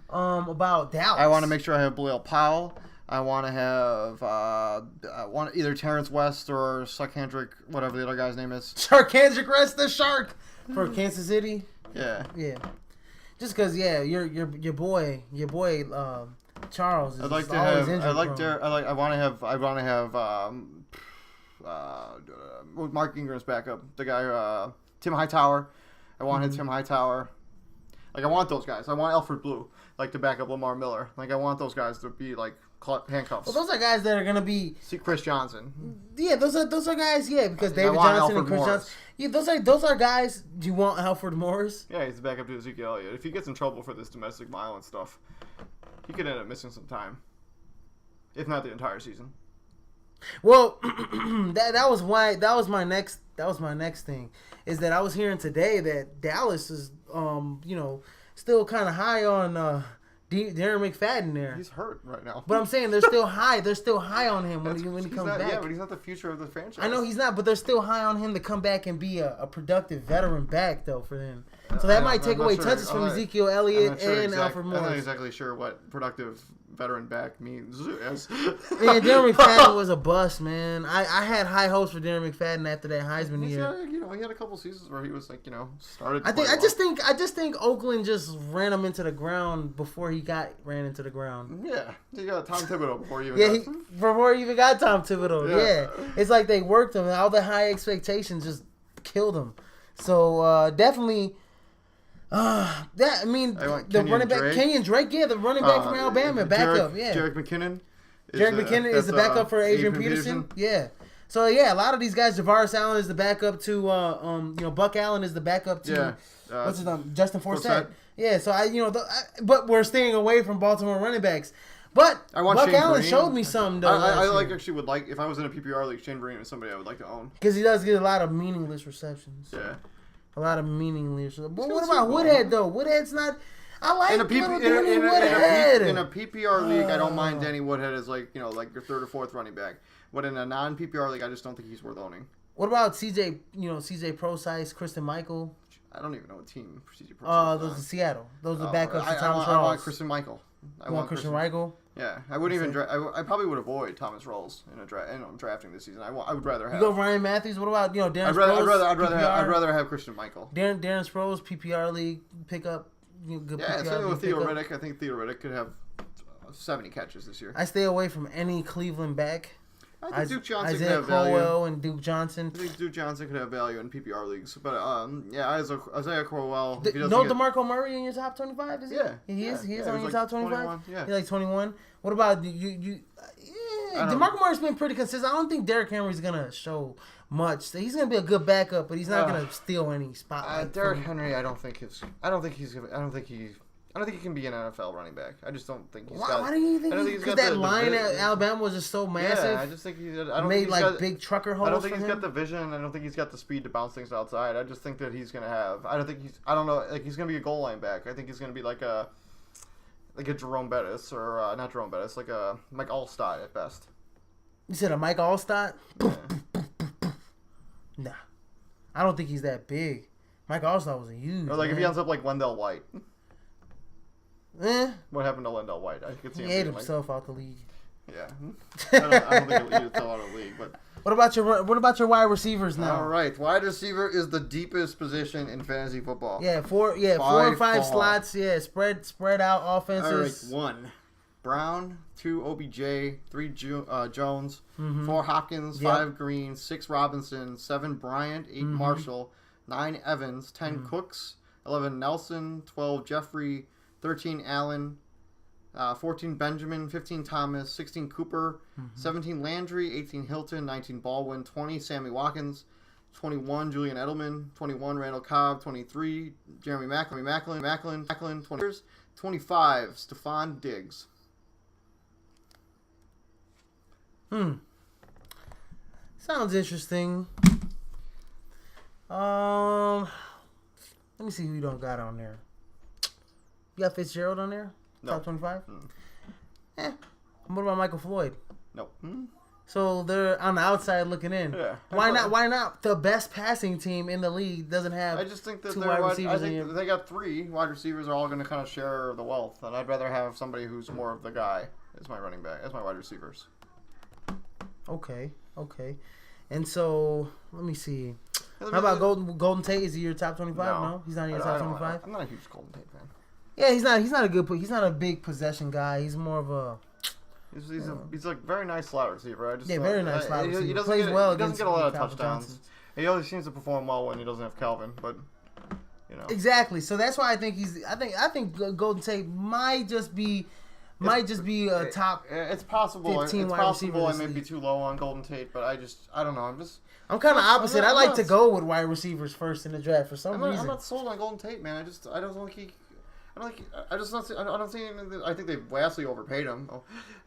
about Dallas. I want to make sure I have Bilal Powell. I want to have either Terrence West or Sarkandrick, whatever the other guy's name is. Sarkandrick Rest the Shark for Kansas City. Yeah. Yeah. Just because, your boy Charles is I'd like to always have. injured. I want to have. Mark Ingram's backup, the guy Tim Hightower. I want Tim Hightower. Like I want those guys. I want Alfred Blue, like to back up Lamar Miller. Like I want those guys to be like handcuffs. Well, those are guys that are gonna be. See Chris Johnson. Yeah, those are guys. Yeah, because David Johnson and Chris Johnson. Yeah, those are guys. Do you want Alfred Morris? Yeah, he's the backup to Ezekiel Elliott. If he gets in trouble for this domestic violence stuff, he could end up missing some time, if not the entire season. Well, that was my next thing is that I was hearing today that Dallas is still kind of high on Darren McFadden there. He's hurt right now. But I'm saying they're still high. They're still high on him when he comes back. Yeah, but he's not the future of the franchise. I know he's not, but they're still high on him to come back and be a productive veteran back though for them. So that might take away touches from Ezekiel Elliott and Alfred Morris. I'm not exactly sure what productive veteran back means. Man, Darren McFadden was a bust, man. I had high hopes for Darren McFadden after that Heisman year. He had a couple seasons where he was started. I just think Oakland just ran him into the ground before he ran into the ground. Yeah, he got Tom Thibodeau before he even got Tom Thibodeau. Yeah, it's like they worked him. All the high expectations just killed him. So definitely. The running back Kenyon Drake, the running back from Alabama, backup, Jerick McKinnon. Jerick McKinnon is the backup for Adrian Peterson. Yeah. So a lot of these guys, Javaris Allen is the backup to, Buck Allen is the backup to, what's his name, Justin Forsett. Yeah. So but we're staying away from Baltimore running backs. But Buck Allen showed me something though. I would like if I was in a PPR league, Shane Vereen is somebody I would like to own because he does get a lot of meaningless receptions. Yeah. A lot of meaningless. But what about Woodhead though? Woodhead's not. I like in a PPR league. I don't mind Danny Woodhead as like your third or fourth running back. But in a non-PPR league, I just don't think he's worth owning. What about CJ? CJ Procise, Kristen Michael. I don't even know what team CJ Procise is. Those are Seattle. Those are backups to Thomas Rawls. I want Kristen Michael. I want Christian Michael. Yeah, I wouldn't even. I probably would avoid Thomas Rawls in a drafting this season. I would rather have. You go Ryan Matthews. What about Darren Sproles? I'd rather have Christian Michael. Darren Sproles PPR league pickup. Good yeah, same with Theo Riddick. I think Theo Riddick could have 70 catches this year. I stay away from any Cleveland back. I think Duke Johnson Isaiah could have value. Crowell and Duke Johnson. I think Duke Johnson could have value in PPR leagues. But Isaiah Crowell. DeMarco Murray in your top 25? Is he? Yeah. He is on your top 25? Yeah. He's like 21. What about you? DeMarco Murray's been pretty consistent. I don't think Derrick Henry's going to show much. He's going to be a good backup, but he's not going to steal any spotlight. Derrick Henry, I don't think he can be an NFL running back. I just don't think he's got. Why do you think? Because that line at Alabama was just so massive. Yeah, I just think big trucker holes. I don't think he's got the vision. I don't think he's got the speed to bounce things outside. I just think that he's gonna have. I don't know. Like he's gonna be a goal line back. I think he's gonna be like a Jerome Bettis or not Jerome Bettis, like a Mike Allstott at best. You said a Mike Allstott? Yeah. Nah, I don't think he's that big. Mike Allstott was a huge. Or like if he ends up like Wendell White. What happened to Wendell White? I could see he ate himself out the league. Yeah, I don't think he'll eat himself out of the league. But what about your wide receivers now? All right, wide receiver is the deepest position in fantasy football. Yeah, four or five slots. Yeah, spread out offenses. All right, 1 Brown, 2 OBJ, 3 Jones, 4 Hopkins, 5 Green, 6 Robinson, 7 Bryant, 8 Marshall, 9 Evans, 10 Cooks, 11 Nelson, 12 Jeffrey, 13 Allen, 14 Benjamin, 15 Thomas, 16 Cooper, 17 Landry, 18 Hilton, 19 Baldwin, 20 Sammy Watkins, 21 Julian Edelman, 21 Randall Cobb, 23 Jeremy Macklin, 25 Stephon Diggs. Sounds interesting. Let me see who you don't got on there. You got Fitzgerald on there? No. Top 25? What about Michael Floyd? Nope. So they're on the outside looking in. Yeah. Why not? Why not? The best passing team in the league doesn't have. I just think that two they're wide I receivers. think they got 3 wide receivers are all going to kind of share the wealth, and I'd rather have somebody who's more of the guy as my running back, as my wide receivers. Okay. And so let me see. How about Golden Tate? Is he your top 25? No, he's not in your top 25. I'm not a huge Golden Tate fan. Yeah, he's not a good. He's not a big possession guy. He's more of a. He's a very nice slot receiver. Very nice slot receiver. He doesn't plays get, well. He doesn't get a lot of Calvin touchdowns. Johnson. He always seems to perform well when he doesn't have Calvin, but you know. Exactly. So that's why I think he's. I think Golden Tate might just be a top. It's possible. 15 It's wide possible I receiver may be too low on Golden Tate, but I don't know. I'm kind of opposite. I like to go with wide receivers first in the draft for some reason. I'm not sold on Golden Tate, man. I don't think I think they vastly overpaid him.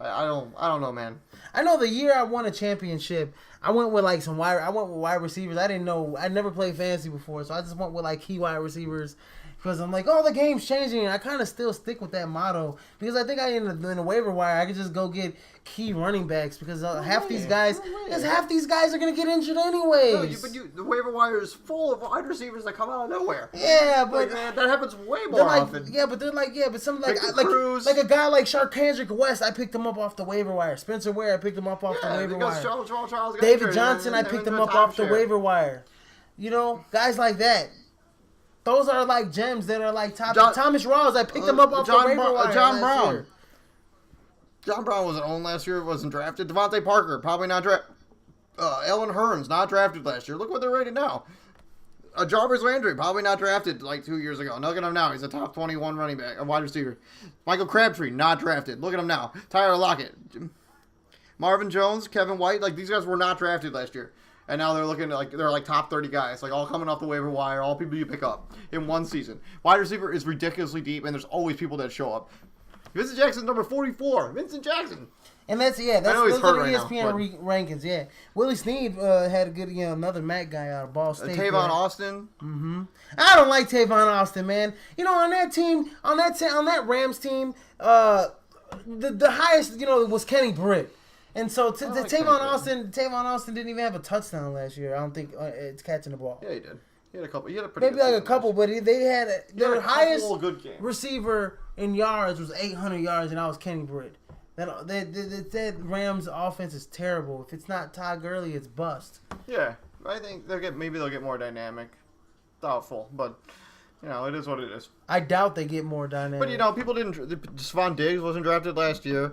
I don't know, man. I know the year I won a championship, I went with wide receivers. I didn't know. I never played fantasy before, so I just went with like key wide receivers. Because I'm like, the game's changing. And I kind of still stick with that motto. Because I think in the waiver wire, I could just go get key running backs. Because half these guys are going to get injured anyways. But the waiver wire is full of wide receivers that come out of nowhere. Yeah, but that happens way more often. Yeah, but some like a guy like Sharkhandrick West, I picked him up off the waiver wire. Spencer Ware, I picked him up off the waiver wire. Charles David Johnson, I picked him up off the waiver wire. You know, guys like that. Those are like gems that are like top. Thomas Rawls, I picked him up off the waiver wire. John Brown. John Brown wasn't owned last year. Wasn't drafted. Devontae Parker probably not drafted. Ellen Hearns not drafted last year. Look what they're rated now. Jarvis Landry probably not drafted like 2 years ago. Look at him now. He's a top 21 running back, a wide receiver. Michael Crabtree not drafted. Look at him now. Tyler Lockett, Marvin Jones, Kevin White. Like these guys were not drafted last year. And now they're looking like they're like top 30 guys, like all coming off the waiver wire, all people you pick up in one season. Wide receiver is ridiculously deep, and there's always people that show up. Vincent Jackson's number 44. Vincent Jackson. And those are the ESPN rankings. Yeah, Willie Snead had a good, another MAC guy out of Ball State. Tavon Austin. Mm-hmm. I don't like Tavon Austin, man. On that team, on that Rams team, the highest, was Kenny Britt. And so Tavon Austin didn't even have a touchdown last year. I don't think it's catching the ball. Yeah, he did. He had a couple. He had a pretty maybe like a couple, but they had their highest good game. receiver in yards was 800 yards, and that was Kenny Britt. That Rams offense is terrible. If it's not Todd Gurley, it's bust. Yeah, I think maybe they'll get more dynamic. Doubtful, but it is what it is. I doubt they get more dynamic. But people didn't. Stephon Diggs wasn't drafted last year.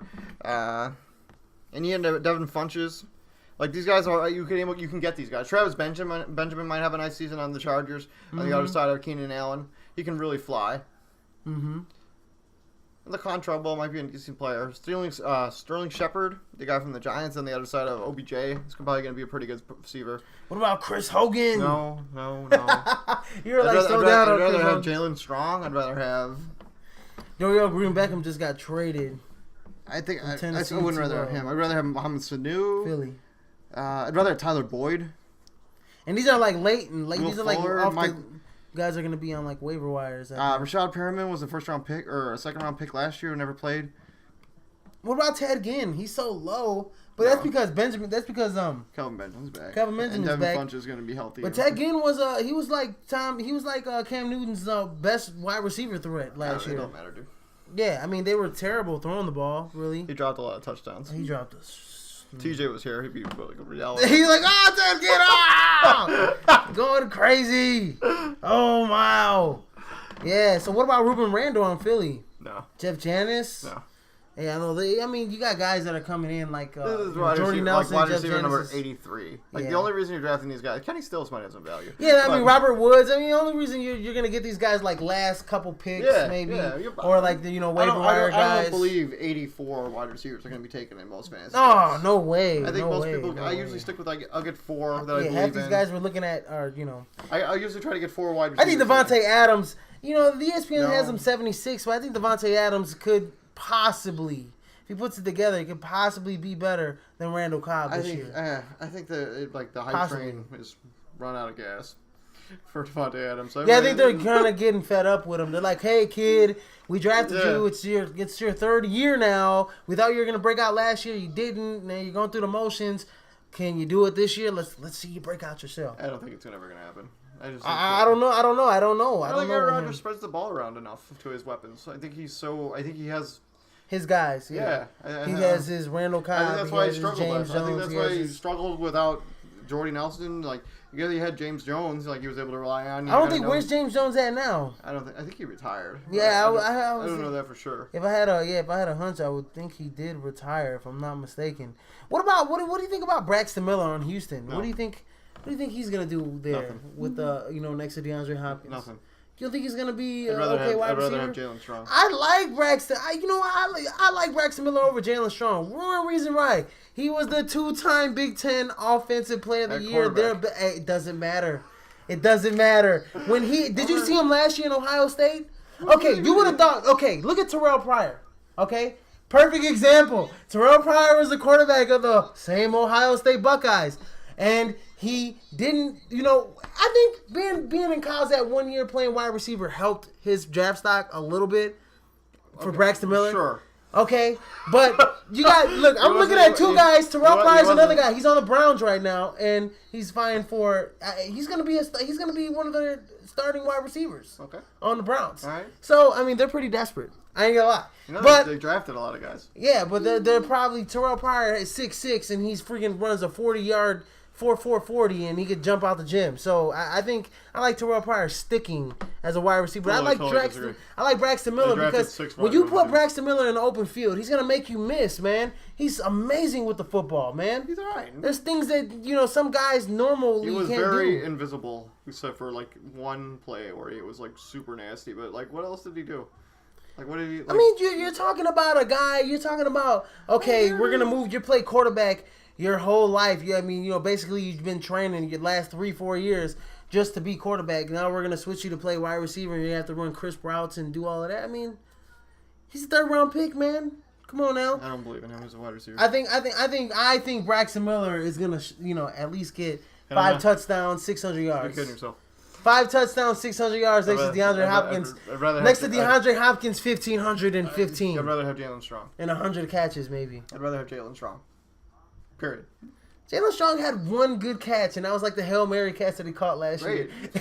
And you had Devin Funches. Like, these guys are, you can get these guys. Travis Benjamin might have a nice season on the Chargers. On the other side of Keenan Allen. He can really fly. Mm-hmm. And the Contrabo might be a decent player. Sterling Shepard, the guy from the Giants on the other side of OBJ. He's probably going to be a pretty good receiver. What about Chris Hogan? No. You're like so down on Chris Hogan. I'd rather have Jalen Strong. I'd rather have... Dorial Green-Beckham just got traded. I wouldn't rather have him. I'd rather have Mohamed Sanu. Philly. I'd rather have Tyler Boyd. And these are like late. These are like Fuller, guys are going to be on like waiver wires. Rashad Perriman was a first-round pick or a second-round pick last year who never played. What about Ted Ginn? He's so low. But that's because Benjamin. That's because Kelvin Benjamin's back. And Devin Funch is going to be healthy. But Ted Ginn was he was like Cam Newton's best wide receiver threat last year. It don't matter, dude. Yeah, I mean, they were terrible throwing the ball, really. He dropped a lot of touchdowns. He dropped TJ was here. He'd be like a reality. He's like, Ted, get out! Going crazy. Oh, wow. Yeah, so what about Ruben Randle on Philly? No. Jeff Janis? No. Yeah, I know. You got guys that are coming in like Jordy Nelson, wide Jeff receiver Janis number 83. The only reason you're drafting these guys, Kenny Stills might have some value. Yeah, I mean Robert Woods. I mean, the only reason you're gonna get these guys like last couple picks, maybe, or like the waiver wire guys. I don't believe 84 wide receivers are gonna be taken in most fantasy. Oh, no way. I think most people. I usually stick with I'll get 4 that I believe in. Half these guys we're looking at are I usually try to get 4 wide receivers. I think Devontae Adams. The ESPN has him 76, but I think Devontae Adams could possibly. If he puts it together, he could possibly be better than Randall Cobb this year. I think the hype train is run out of gas. for Devontae Adams. I think they're kind of getting fed up with him. They're like, "Hey, kid, we drafted you. It's your third year now. We thought you were gonna break out last year. You didn't. Now you're going through the motions. Can you do it this year? Let's see you break out yourself." I don't think it's ever gonna happen. I don't know. I don't know. I don't think Aaron Rodgers spreads the ball around enough to his weapons. I think he has his guys. Yeah. He has his Randall Cobb. I think that's why he struggled. I think that's why he struggled without Jordy Nelson. Like, you had James Jones, like he was able to rely on. I don't think where's James Jones at now. I think he retired. Yeah, I don't know that for sure. If I had a hunch, I would think he did retire, if I'm not mistaken. What do you think about Braxton Miller on Houston? No. What do you think he's gonna do there with next to DeAndre Hopkins? Nothing. You don't think he's gonna be wide receiver? I'd rather have Jalen Strong. I like Braxton. I like Braxton Miller over Jalen Strong. One reason why. He was the 2-time Big Ten Offensive Player of the Year. It doesn't matter. It doesn't matter. Did you see him last year in Ohio State? Okay, you would have thought. Okay, look at Terrell Pryor. Okay, perfect example. Terrell Pryor was the quarterback of the same Ohio State Buckeyes, and he didn't. I think being in college that 1 year playing wide receiver helped his draft stock a little bit for Braxton Miller. Sure. Okay, but look. I'm looking at two guys. Terrell Pryor's another guy. He's on the Browns right now, and he's vying for. He's gonna be one of the starting wide receivers. Okay. On the Browns. All right. So they're pretty desperate. I ain't gonna lie. They drafted a lot of guys. Yeah, but they're probably Terrell Pryor is 6'6" and he's freaking runs a 40-yard 4.40 and he could jump out the gym. So I think I like Terrell Pryor sticking as a wide receiver. I like Braxton Miller because when you put Braxton Miller in the open field, he's gonna make you miss, man. He's amazing with the football, man. He's all right. There's things that some guys normally can't do. He was very invisible, except for like one play where he was like super nasty. But like, what else did he do? Like, what did he? Like, I mean, you're talking about a guy. You're talking about we're gonna move. You play quarterback your whole life. Yeah, I mean, basically you've been training your last 3-4 years just to be quarterback. Now we're gonna switch you to play wide receiver, and you have to run crisp routes and do all of that. I mean, he's a 3rd round pick, man. Come on now. I don't believe in him as a wide receiver. I think Braxton Miller is gonna at least get 5 touchdowns, 600 yards. You're kidding yourself. 5 touchdowns, 600 yards next to DeAndre Hopkins. Next to DeAndre Hopkins, 1,515. I'd rather have Jalen Strong. And 100 catches, maybe. I'd rather have Jalen Strong. Period. Jalen Strong had one good catch, and that was like the Hail Mary catch that he caught last year. At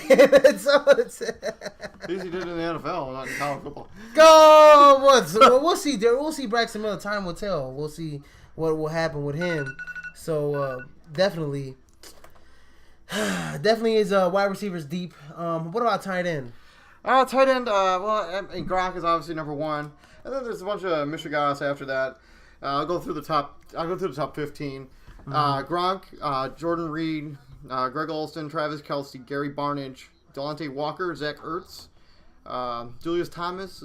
least he did it in the NFL, not in college football. We'll see. We'll see Braxton Miller. Time will tell. We'll see what will happen with him. So definitely is wide receivers deep. What about tight end? Tight end. Gronk is obviously number 1, and then there's a bunch of Michiganos after that. I'll go through the top 15. Gronk, Jordan Reed, Greg Olson, Travis Kelce, Gary Barnidge, Delonte Walker, Zach Ertz, Julius Thomas,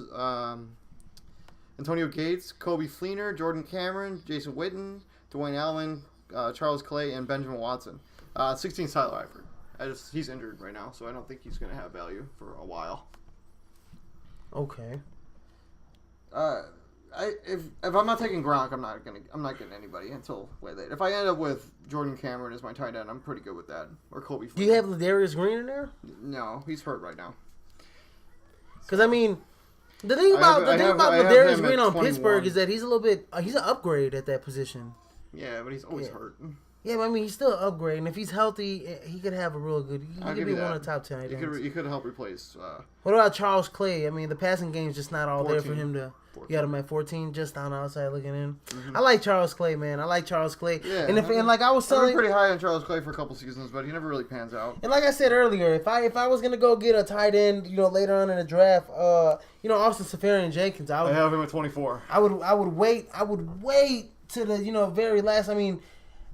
Antonio Gates, Kobe Fleener, Jordan Cameron, Jason Witten, Dwayne Allen, Charles Clay, and Benjamin Watson. 16 Tyler Eifert. He's injured right now, so I don't think he's going to have value for a while. Okay. If I'm not taking Gronk, I'm not getting anybody until way late. If I end up with Jordan Cameron as my tight end, I'm pretty good with that. Or Kobe Fleener. Do you have Ladarius Green in there? No, he's hurt right now. Because the thing about Ladarius Green on Pittsburgh is that he's he's an upgrade at that position. Yeah, but he's always hurt. Yeah, but he's still an upgrade, and if he's healthy, he could have a real good. He could be one of the top 10. You could help replace. What about Charles Clay? The passing game is just not all 14. There for him to. 14. You got him at 14, just on the outside looking in. Mm-hmm. I like Charles Clay, man. Yeah, and like I was telling, I'm pretty high on Charles Clay for a couple seasons, but he never really pans out. And like I said earlier, if I was gonna go get a tight end, later on in the draft, Austin Seferian-Jenkins, I have him at 24. I would wait to the very last.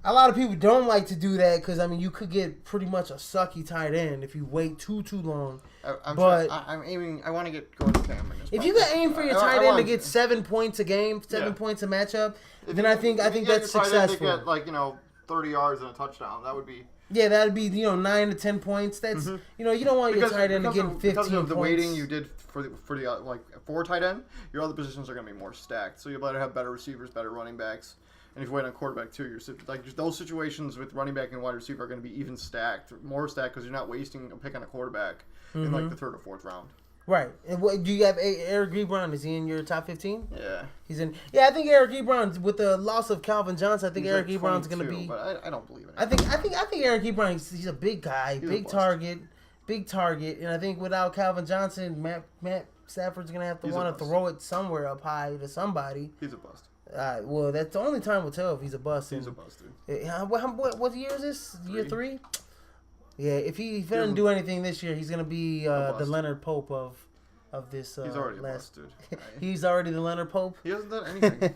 A lot of people don't like to do that because you could get pretty much a sucky tight end if you wait too long. I want to get Gordon Cameron. If you could aim for your tight end to get 7 points a game, 7 points a matchup, then I think that's successful. If you get 30 yards and a touchdown, that would be. Yeah, that'd be 9 to 10 points. That's you don't want your tight end to get 15 because of the points. weighting you did for tight end, your other positions are going to be more stacked. So you better have better receivers, better running backs. And if you wait on quarterback too, you're like those situations with running back and wide receiver are going to be even stacked, more stacked because you're not wasting a pick on a quarterback in like the 3rd or 4th round. Right. And what, do you have Eric Ebron? Is he in your top 15? Yeah. He's in. Yeah, I think Eric Ebron, with the loss of Calvin Johnson, I think Eric like Ebron's going to be. But I don't believe in it. I think Eric Ebron. He's a big guy, big target, and I think without Calvin Johnson, Matt Stafford's going to have to want to throw it somewhere up high to somebody. He's a bust. Well, that's the only time we'll tell if he's a bust. He's a bust, dude. What year is this? Year 3? Yeah, if he doesn't do anything this year, he's going to be the Leonard Pope of this. He's already a bust, dude. He's already the Leonard Pope? He hasn't done anything.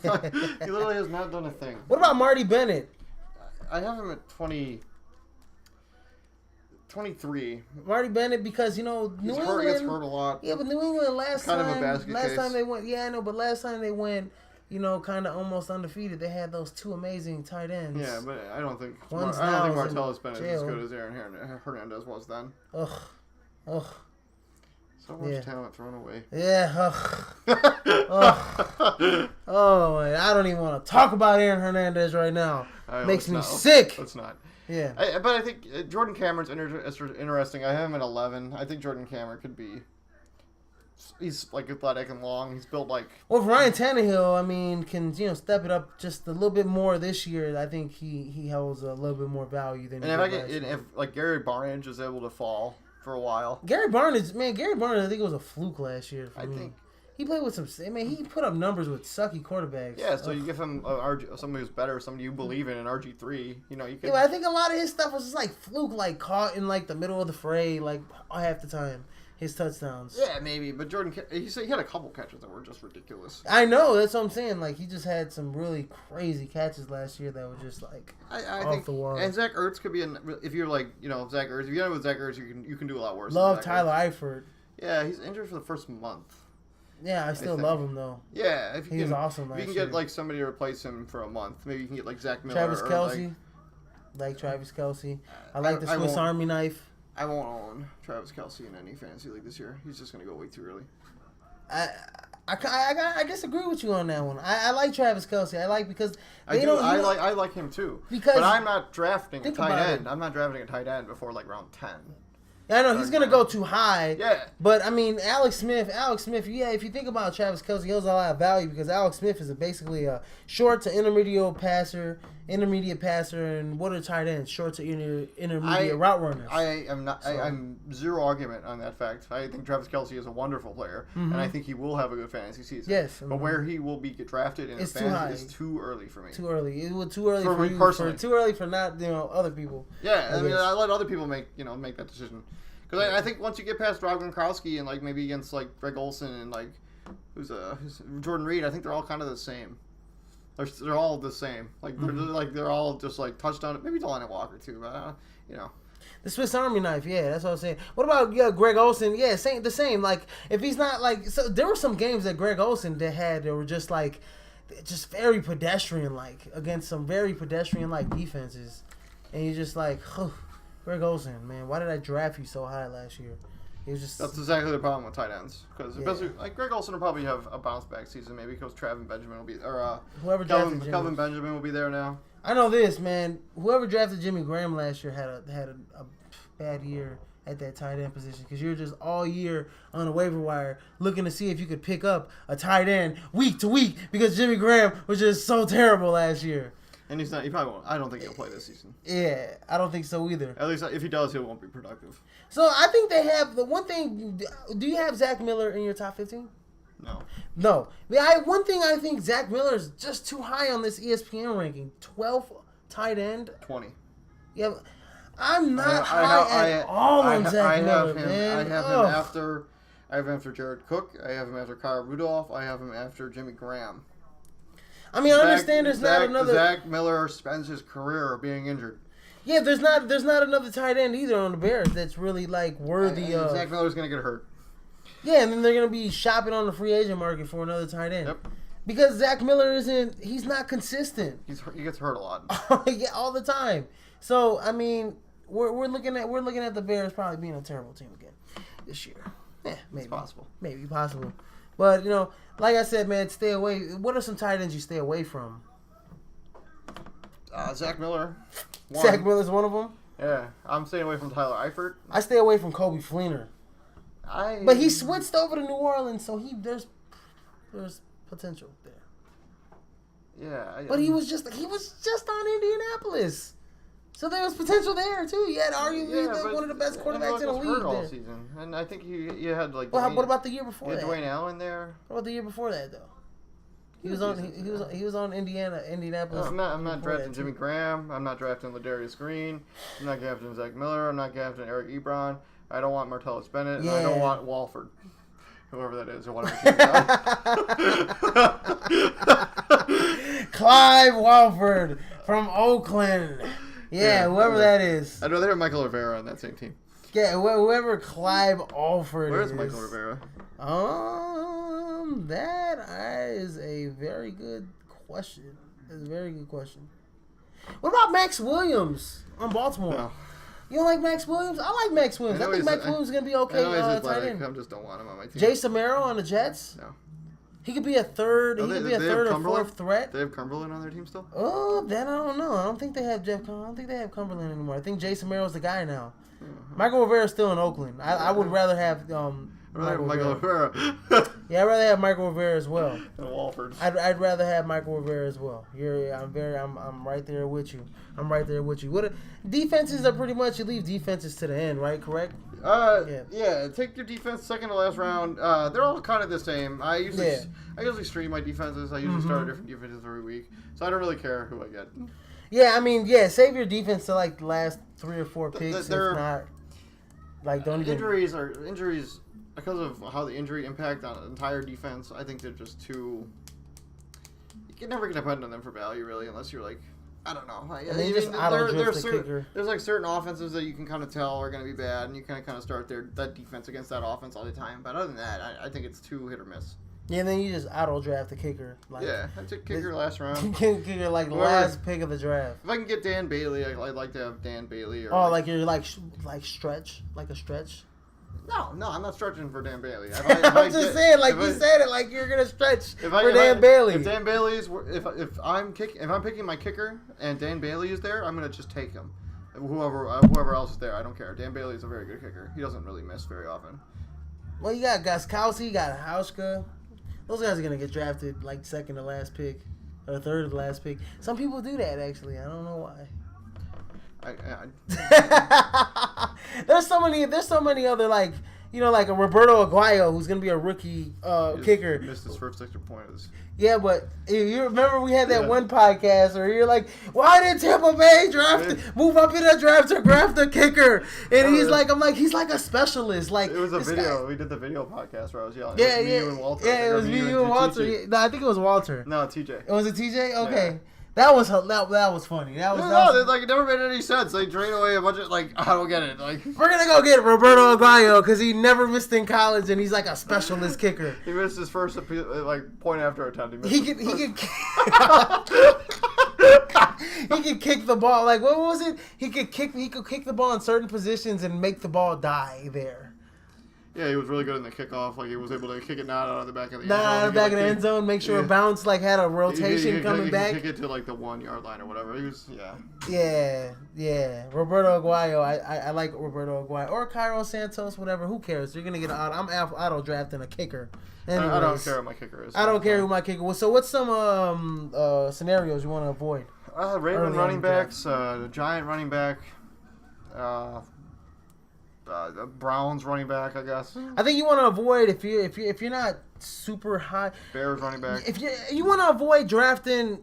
He literally has not done a thing. What about Marty Bennett? I have him at 23. Marty Bennett, because, New England... He gets hurt a lot. Yeah, but New England last kind of a basket case. time they went... Yeah, I know, but last time they went... kind of almost undefeated. They had those 2 amazing tight ends. Yeah, but I don't think One's Martellus Bennett is as good as Aaron Hernandez was then. Ugh. So much talent thrown away. Yeah. Oh, man. I don't even want to talk about Aaron Hernandez right now. Makes me sick. Let's not. Yeah. But I think Jordan Cameron's interesting. I have him at 11. I think Jordan Cameron could be... He's like athletic and long. He's built like. Well, if Ryan Tannehill, can step it up just a little bit more this year, I think he holds a little bit more value than. And if like Gary Barnidge is able to fall for a while. Gary Barnidge, I think it was a fluke last year for me. Think he played with some. He put up numbers with sucky quarterbacks. Yeah, so you give him somebody who's better, somebody you believe in RG3. You can. Yeah, but I think a lot of his stuff was just like fluke, like caught in like the middle of the fray, like half the time. His touchdowns. Yeah, maybe, but Jordan, he had a couple catches that were just ridiculous. I know, that's what I'm saying. Like, he just had some really crazy catches last year that were just like I off think, the wall. And Zach Ertz could be if you're like Zach Ertz. If you end up with Zach Ertz, you can do a lot worse. Love Tyler Eifert. Yeah, he's injured for the first month. Yeah, I still love him though. Yeah, he was awesome. If you can get like somebody to replace him for a month, maybe you can get like Zach Miller, Travis Kelce. Like Travis Kelce. I like the Swiss Army knife. I won't own Travis Kelce in any fantasy league this year. He's just going to go way too early. I disagree with you on that one. I like Travis Kelce. I like because I like him too. But I'm not drafting a tight end. I'm not drafting a tight end before like round 10. I know he's gonna go too high. Yeah. But Alex Smith. Yeah. If you think about Travis Kelce, he holds a lot of value because Alex Smith is basically a short to intermediate passer, and what are tight ends? Short to intermediate route runners. I'm zero argument on that fact. I think Travis Kelce is a wonderful player, and I think he will have a good fantasy season. Yes. But where he will be drafted in fantasy is too early for me. Too early. It was too early for me personally. Too early for not other people. Yeah, I let other people make that decision. Because I think once you get past Rob Gronkowski and like maybe against like Greg Olsen and like who's Jordan Reed, I think they're all kind of the same. They're all the same. Like they're all just like touchdown. Maybe Delanie Walker too, but The Swiss Army knife, yeah, that's what I was saying. What about Greg Olsen? Yeah, the same. Like if he's not like, so there were some games that Greg Olsen that were just like, just very pedestrian like against some very pedestrian like defenses, and you're just like, Greg Olsen, man, why did I draft you so high last year? It was just that's exactly the problem with tight ends because especially like Greg Olsen will probably have a bounce back season maybe because Travis Benjamin will be whoever drafted Kelvin Benjamin will be there now. I know this, man. Whoever drafted Jimmy Graham last year had a bad year at that tight end position because you're just all year on the waiver wire looking to see if you could pick up a tight end week to week because Jimmy Graham was just so terrible last year. And he's not. He probably won't. I don't think he'll play this season. Yeah, I don't think so either. At least if he does, he won't be productive. So I think they have the one thing. Do you have Zach Miller in your top 15? No. One thing I think Zach Miller is just too high on this ESPN ranking. 12th tight end. 20. Yeah, I'm not high at all on Zach Miller, man. I have him after. I have him after Jared Cook. I have him after Kyle Rudolph. I have him after Jimmy Graham. I mean, I understand there's not another. Zach Miller spends his career being injured. Yeah, there's not another tight end either on the Bears that's really like worthy of. Zach Miller's gonna get hurt. Yeah, and then they're gonna be shopping on the free agent market for another tight end. Yep. Because Zach Miller he's not consistent. He gets hurt a lot. Yeah, all the time. So I mean, we're looking at the Bears probably being a terrible team again this year. Yeah, maybe it's possible. Maybe possible. But like I said, man, stay away. What are some tight ends you stay away from? Zach Miller. One. Zach Miller's one of them. Yeah, I'm staying away from Tyler Eifert. I stay away from Kobe Fleener. But he switched over to New Orleans, so there's potential there. Yeah, but he was just on Indianapolis, so there was potential there too. He had arguably one of the best quarterbacks in the league all there. season, and I think you had like. Well, what about the year before that? Dwayne Allen there. What about the year before that though? He was on Indianapolis. I'm not drafting Jimmy Graham. I'm not drafting Ladarius Green. I'm not drafting Zach Miller. I'm not drafting Eric Ebron. I don't want Martellus Bennett. And I don't want Walford. Whoever that is, or whatever. Clive Walford from Oakland. Yeah, whoever that is. I'd rather have Michael Rivera on that same team. Yeah, whoever Clive Alford is. Where's Michael Rivera? That is a very good question. That's a very good question. What about Max Williams on Baltimore? No. You don't like Max Williams? I like Max Williams. I think Max Williams is going to be okay. Tight end. I just don't want him on my team. Jay Samaro on the Jets? No. He could be a third. He could be a third or fourth threat. They have Cumberland on their team still? Oh, then I don't know. I don't think they have Cumberland anymore. I think Jay Samaro's the guy now. Michael Rivera's still in Oakland. I would rather have Michael Rivera. Yeah, I'd rather have Michael Rivera as well. And Walford. I'd rather have Michael Rivera as well. I'm right there with you. What defenses are pretty much you leave defenses to the end, right? Correct? Yeah. Take your defense second to last round. They're all kind of the same. I usually stream my defenses. I usually start different defenses every week, so I don't really care who I get. Yeah, I mean, save your defense to like the last 3 or 4 picks. If not, like don't even. Injuries because of how the injury impact on the entire defense. I think they're just too. You can never get dependent on them for value, really, unless you're like. I don't know. There's like certain offenses that you can kind of tell are going to be bad, and you kind of start that defense against that offense all the time. But other than that, I think it's too hit or miss. Yeah, and then you just auto draft the kicker. I took kicker last round. Kicker like the last pick of the draft. If I can get Dan Bailey, I'd like to have Dan Bailey. Or like you're like stretch, like a stretch. No, I'm not stretching for Dan Bailey. I'm just saying, like you said it, like you're gonna stretch for Dan Bailey. If Dan Bailey's, if I'm picking my kicker and Dan Bailey is there, I'm gonna just take him. Whoever else is there, I don't care. Dan Bailey is a very good kicker. He doesn't really miss very often. Well, you got Gostkowski, you got Hauschka. Those guys are gonna get drafted like second to last pick or third to last pick. Some people do that actually. I don't know why. There's so many other like a Roberto Aguayo who's gonna be a rookie kicker. Missed his first extra pointers. Yeah, but you remember we had that one podcast where you're like, why did Tampa Bay move up in the draft to draft a kicker? And he's like a specialist. Like it was a video. We did the video podcast where I was yelling. Yeah, you and Walter. Yeah, it was me, you, and Walter. No, I think it was Walter. No, TJ. Was it TJ? Okay. Yeah. That was funny. It never made any sense. They drain away a bunch of I don't get it. Like we're gonna go get Roberto Aguayo because he never missed in college and he's like a specialist kicker. He missed his first point after attempt. He could kick the ball. Like what was it? He could kick the ball in certain positions and make the ball die there. Yeah, he was really good in the kickoff. Like he was able to kick it not out of the back of the end zone. Not out of the back of the end zone. Make sure it bounced. Like had a rotation coming back. Kick it to like the 1 yard line or whatever. He was Yeah. Roberto Aguayo. I like Roberto Aguayo or Cairo Santos. Whatever. Who cares? You're gonna get I'm auto drafting a kicker. Anyways, I don't care who my kicker is. I don't care who my kicker was. So what's some scenarios you want to avoid? Raven running backs. The Giant running back. Browns running back, I guess. I think you want to avoid if you're not super high. Bears running back. If you want to avoid drafting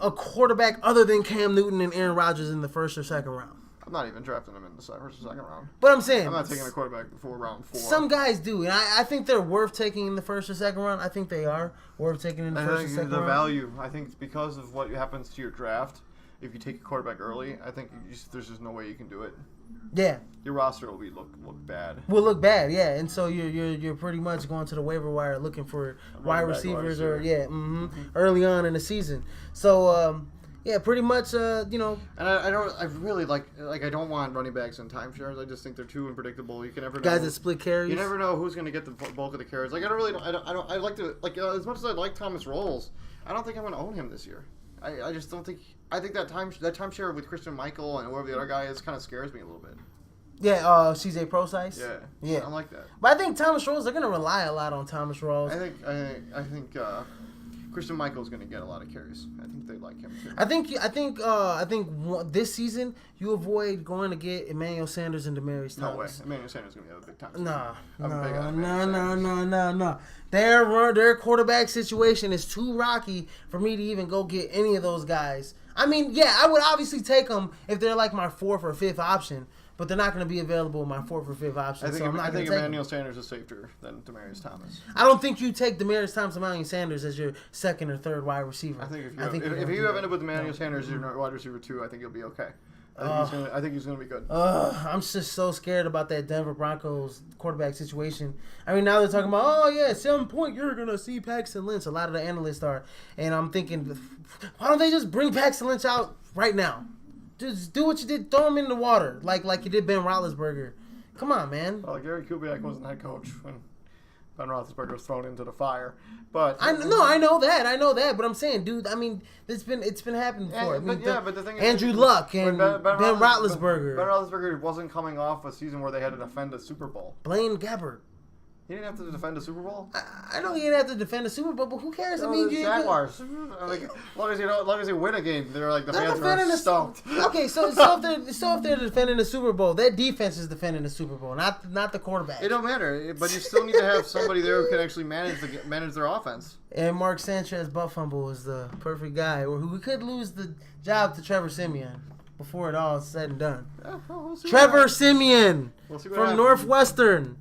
a quarterback other than Cam Newton and Aaron Rodgers in the first or second round. I'm not even drafting them in the first or second round. But I'm saying I'm not taking a quarterback before round 4. Some guys do, and I think they're worth taking in the first or second round. I think they are worth taking in the first or second round. The value, I think, it's because of what happens to your draft. If you take a quarterback early, I think there's just no way you can do it. Yeah, your roster will look bad. Will look bad, yeah, and so you're pretty much going to the waiver wire looking for wide receivers early on in the season. So pretty much And I don't want running backs in timeshares. I just think they're too unpredictable. You can never know. Guys that split carries. You never know who's going to get the bulk of the carries. Like I like to as much as I like Thomas Rolls, I don't think I'm going to own him this year. I just don't think. I think that timeshare with Christian Michael and whoever the other guy is kind of scares me a little bit. Yeah, CJ Procise. Yeah. I like that. But I think Thomas Rawls, they're gonna rely a lot on Thomas Rawls. I think Christian Michael's gonna get a lot of carries. I think they like him too. I think this season you avoid going to get Emmanuel Sanders and Demaryius Thomas. No way. Emmanuel Sanders is gonna be a big time. No. Their quarterback situation is too rocky for me to even go get any of those guys. I mean, yeah, I would obviously take them if they're like my 4th or 5th option. But they're not going to be available in my 4th or 5th option. I think Emmanuel Sanders is safer than Demaryius Thomas. I don't think you take Demaryius Thomas and Emmanuel Sanders as your 2nd or 3rd wide receiver. I think if you have ended with Emmanuel Sanders as your wide receiver 2, I think you'll be okay. I think he's going to be good. I'm just so scared about that Denver Broncos quarterback situation. I mean, now they're talking about, at some point you're going to see Paxton Lynch. A lot of the analysts are. And I'm thinking, why don't they just bring Paxton Lynch out right now? Just do what you did. Throw him in the water like you did Ben Roethlisberger. Come on, man. Well, Gary Kubiak wasn't head coach when Ben Roethlisberger was thrown into the fire. But I know that. But I'm saying, dude. I mean, it's been happening before. But the thing is, Andrew Luck and Ben Roethlisberger. Ben Roethlisberger wasn't coming off a season where they had to defend a Super Bowl. Blaine Gabbert. He didn't have to defend a Super Bowl. I know he didn't have to defend a Super Bowl, but who cares? I mean, the Jaguars. Like, as long as you win a game, they're like the fans are stoked. Okay, so if they're defending the Super Bowl, their defense is defending the Super Bowl, not the quarterback. It don't matter, but you still need to have somebody there who can actually manage their offense. And Mark Sanchez butt fumble is the perfect guy, or who could lose the job to Trevor Siemian before it all is said and done. Yeah, we'll Trevor Siemian from Northwestern.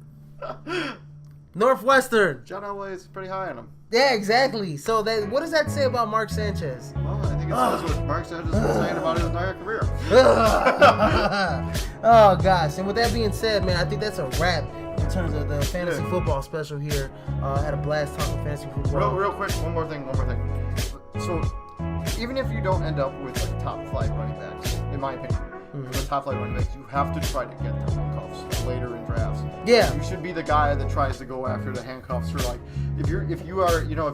Northwestern. John Elway is pretty high on him. Yeah, exactly. So what does that say about Mark Sanchez? Well, I think it says what Mark Sanchez has been saying about his entire career. Oh, gosh. And with that being said, man, I think that's a wrap in terms of the fantasy football special here. Had a blast talking fantasy football. Real quick, one more thing. So, even if you don't end up with like top 5 running backs, in my opinion, the top 5 running backs, you have to try to get the handcuffs later in drafts. Yeah. You should be the guy that tries to go after the handcuffs for like if you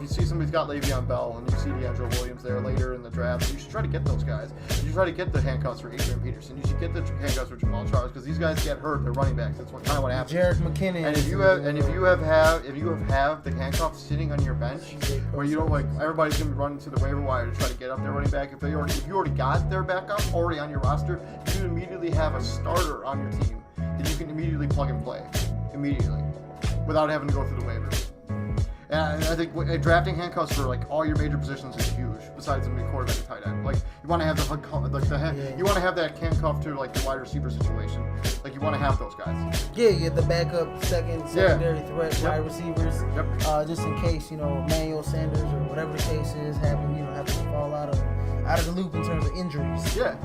see somebody's got Le'Veon Bell and you see D'Angelo Williams there later in the draft, you should try to get those guys. You should try to get the handcuffs for Adrian Peterson. You should get the handcuffs for Jamal Charles because these guys get hurt. They're running backs. That's kind of what happens. Jerick McKinnon. And if you have the handcuffs sitting on your bench where you don't like everybody's gonna be running to the waiver wire to try to get up their running back. If you already got their backup already on your roster, you immediately have a starter on your team that you can immediately plug and play immediately without having to go through the waivers. And I think drafting handcuffs for like all your major positions is huge. Besides the quarterback and tight end, like you want to have you want to have that handcuff to like the wide receiver situation. Like you want to have those guys. Yeah, the backup secondary threat wide receivers. Yep. Just in case Emmanuel Sanders or whatever the case is happen to fall out of the loop in terms of injuries. Yeah.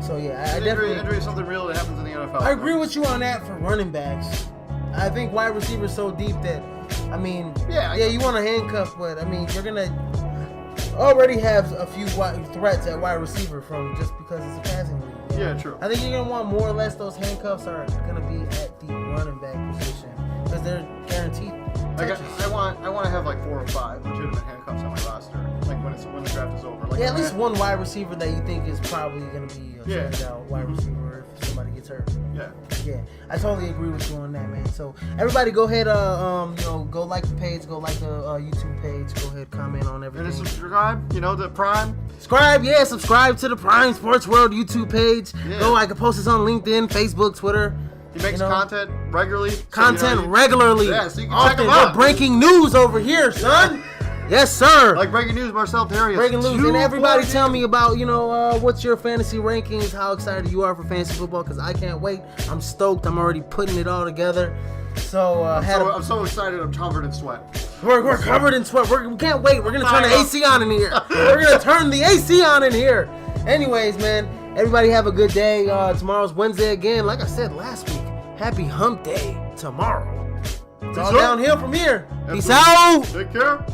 So yeah, injury is something real that happens in the NFL. I agree with you on that for running backs. I think wide receivers so deep that, I mean, you want a handcuff, but I mean, you're gonna already have a few threats at wide receiver from just because it's a passing league. Yeah, true. I think you're gonna want more or less those handcuffs are gonna be at the running back position because they're guaranteed. I want to have like 4 or 5 legitimate handcuffs on my roster, like when the draft is over. Like at least one wide receiver that you think is probably gonna be a standout wide receiver if somebody gets hurt. Yeah, I totally agree with you on that, man. So everybody, go ahead, go like the page, go like the YouTube page, go ahead, comment on everything. And subscribe, the Prime. Subscribe to the Prime Sports World YouTube page. Yeah. Go, I can post this on LinkedIn, Facebook, Twitter. He makes content regularly. Regularly. Yeah, so you can often. check him out. Breaking news over here, son. Yes, sir. Like breaking news, Marcel Terrius. Breaking news. And everybody tell me about, what's your fantasy rankings, how excited you are for fantasy football, because I can't wait. I'm stoked. I'm already putting it all together. So, I'm so excited. I'm covered in sweat. We're covered in sweat. We can't wait. We're going to turn the AC on in here. We're going to turn the AC on in here. Anyways, man, everybody have a good day. Tomorrow's Wednesday again. Like I said last week, happy hump day tomorrow. It's all downhill from here. Peace out. Take care.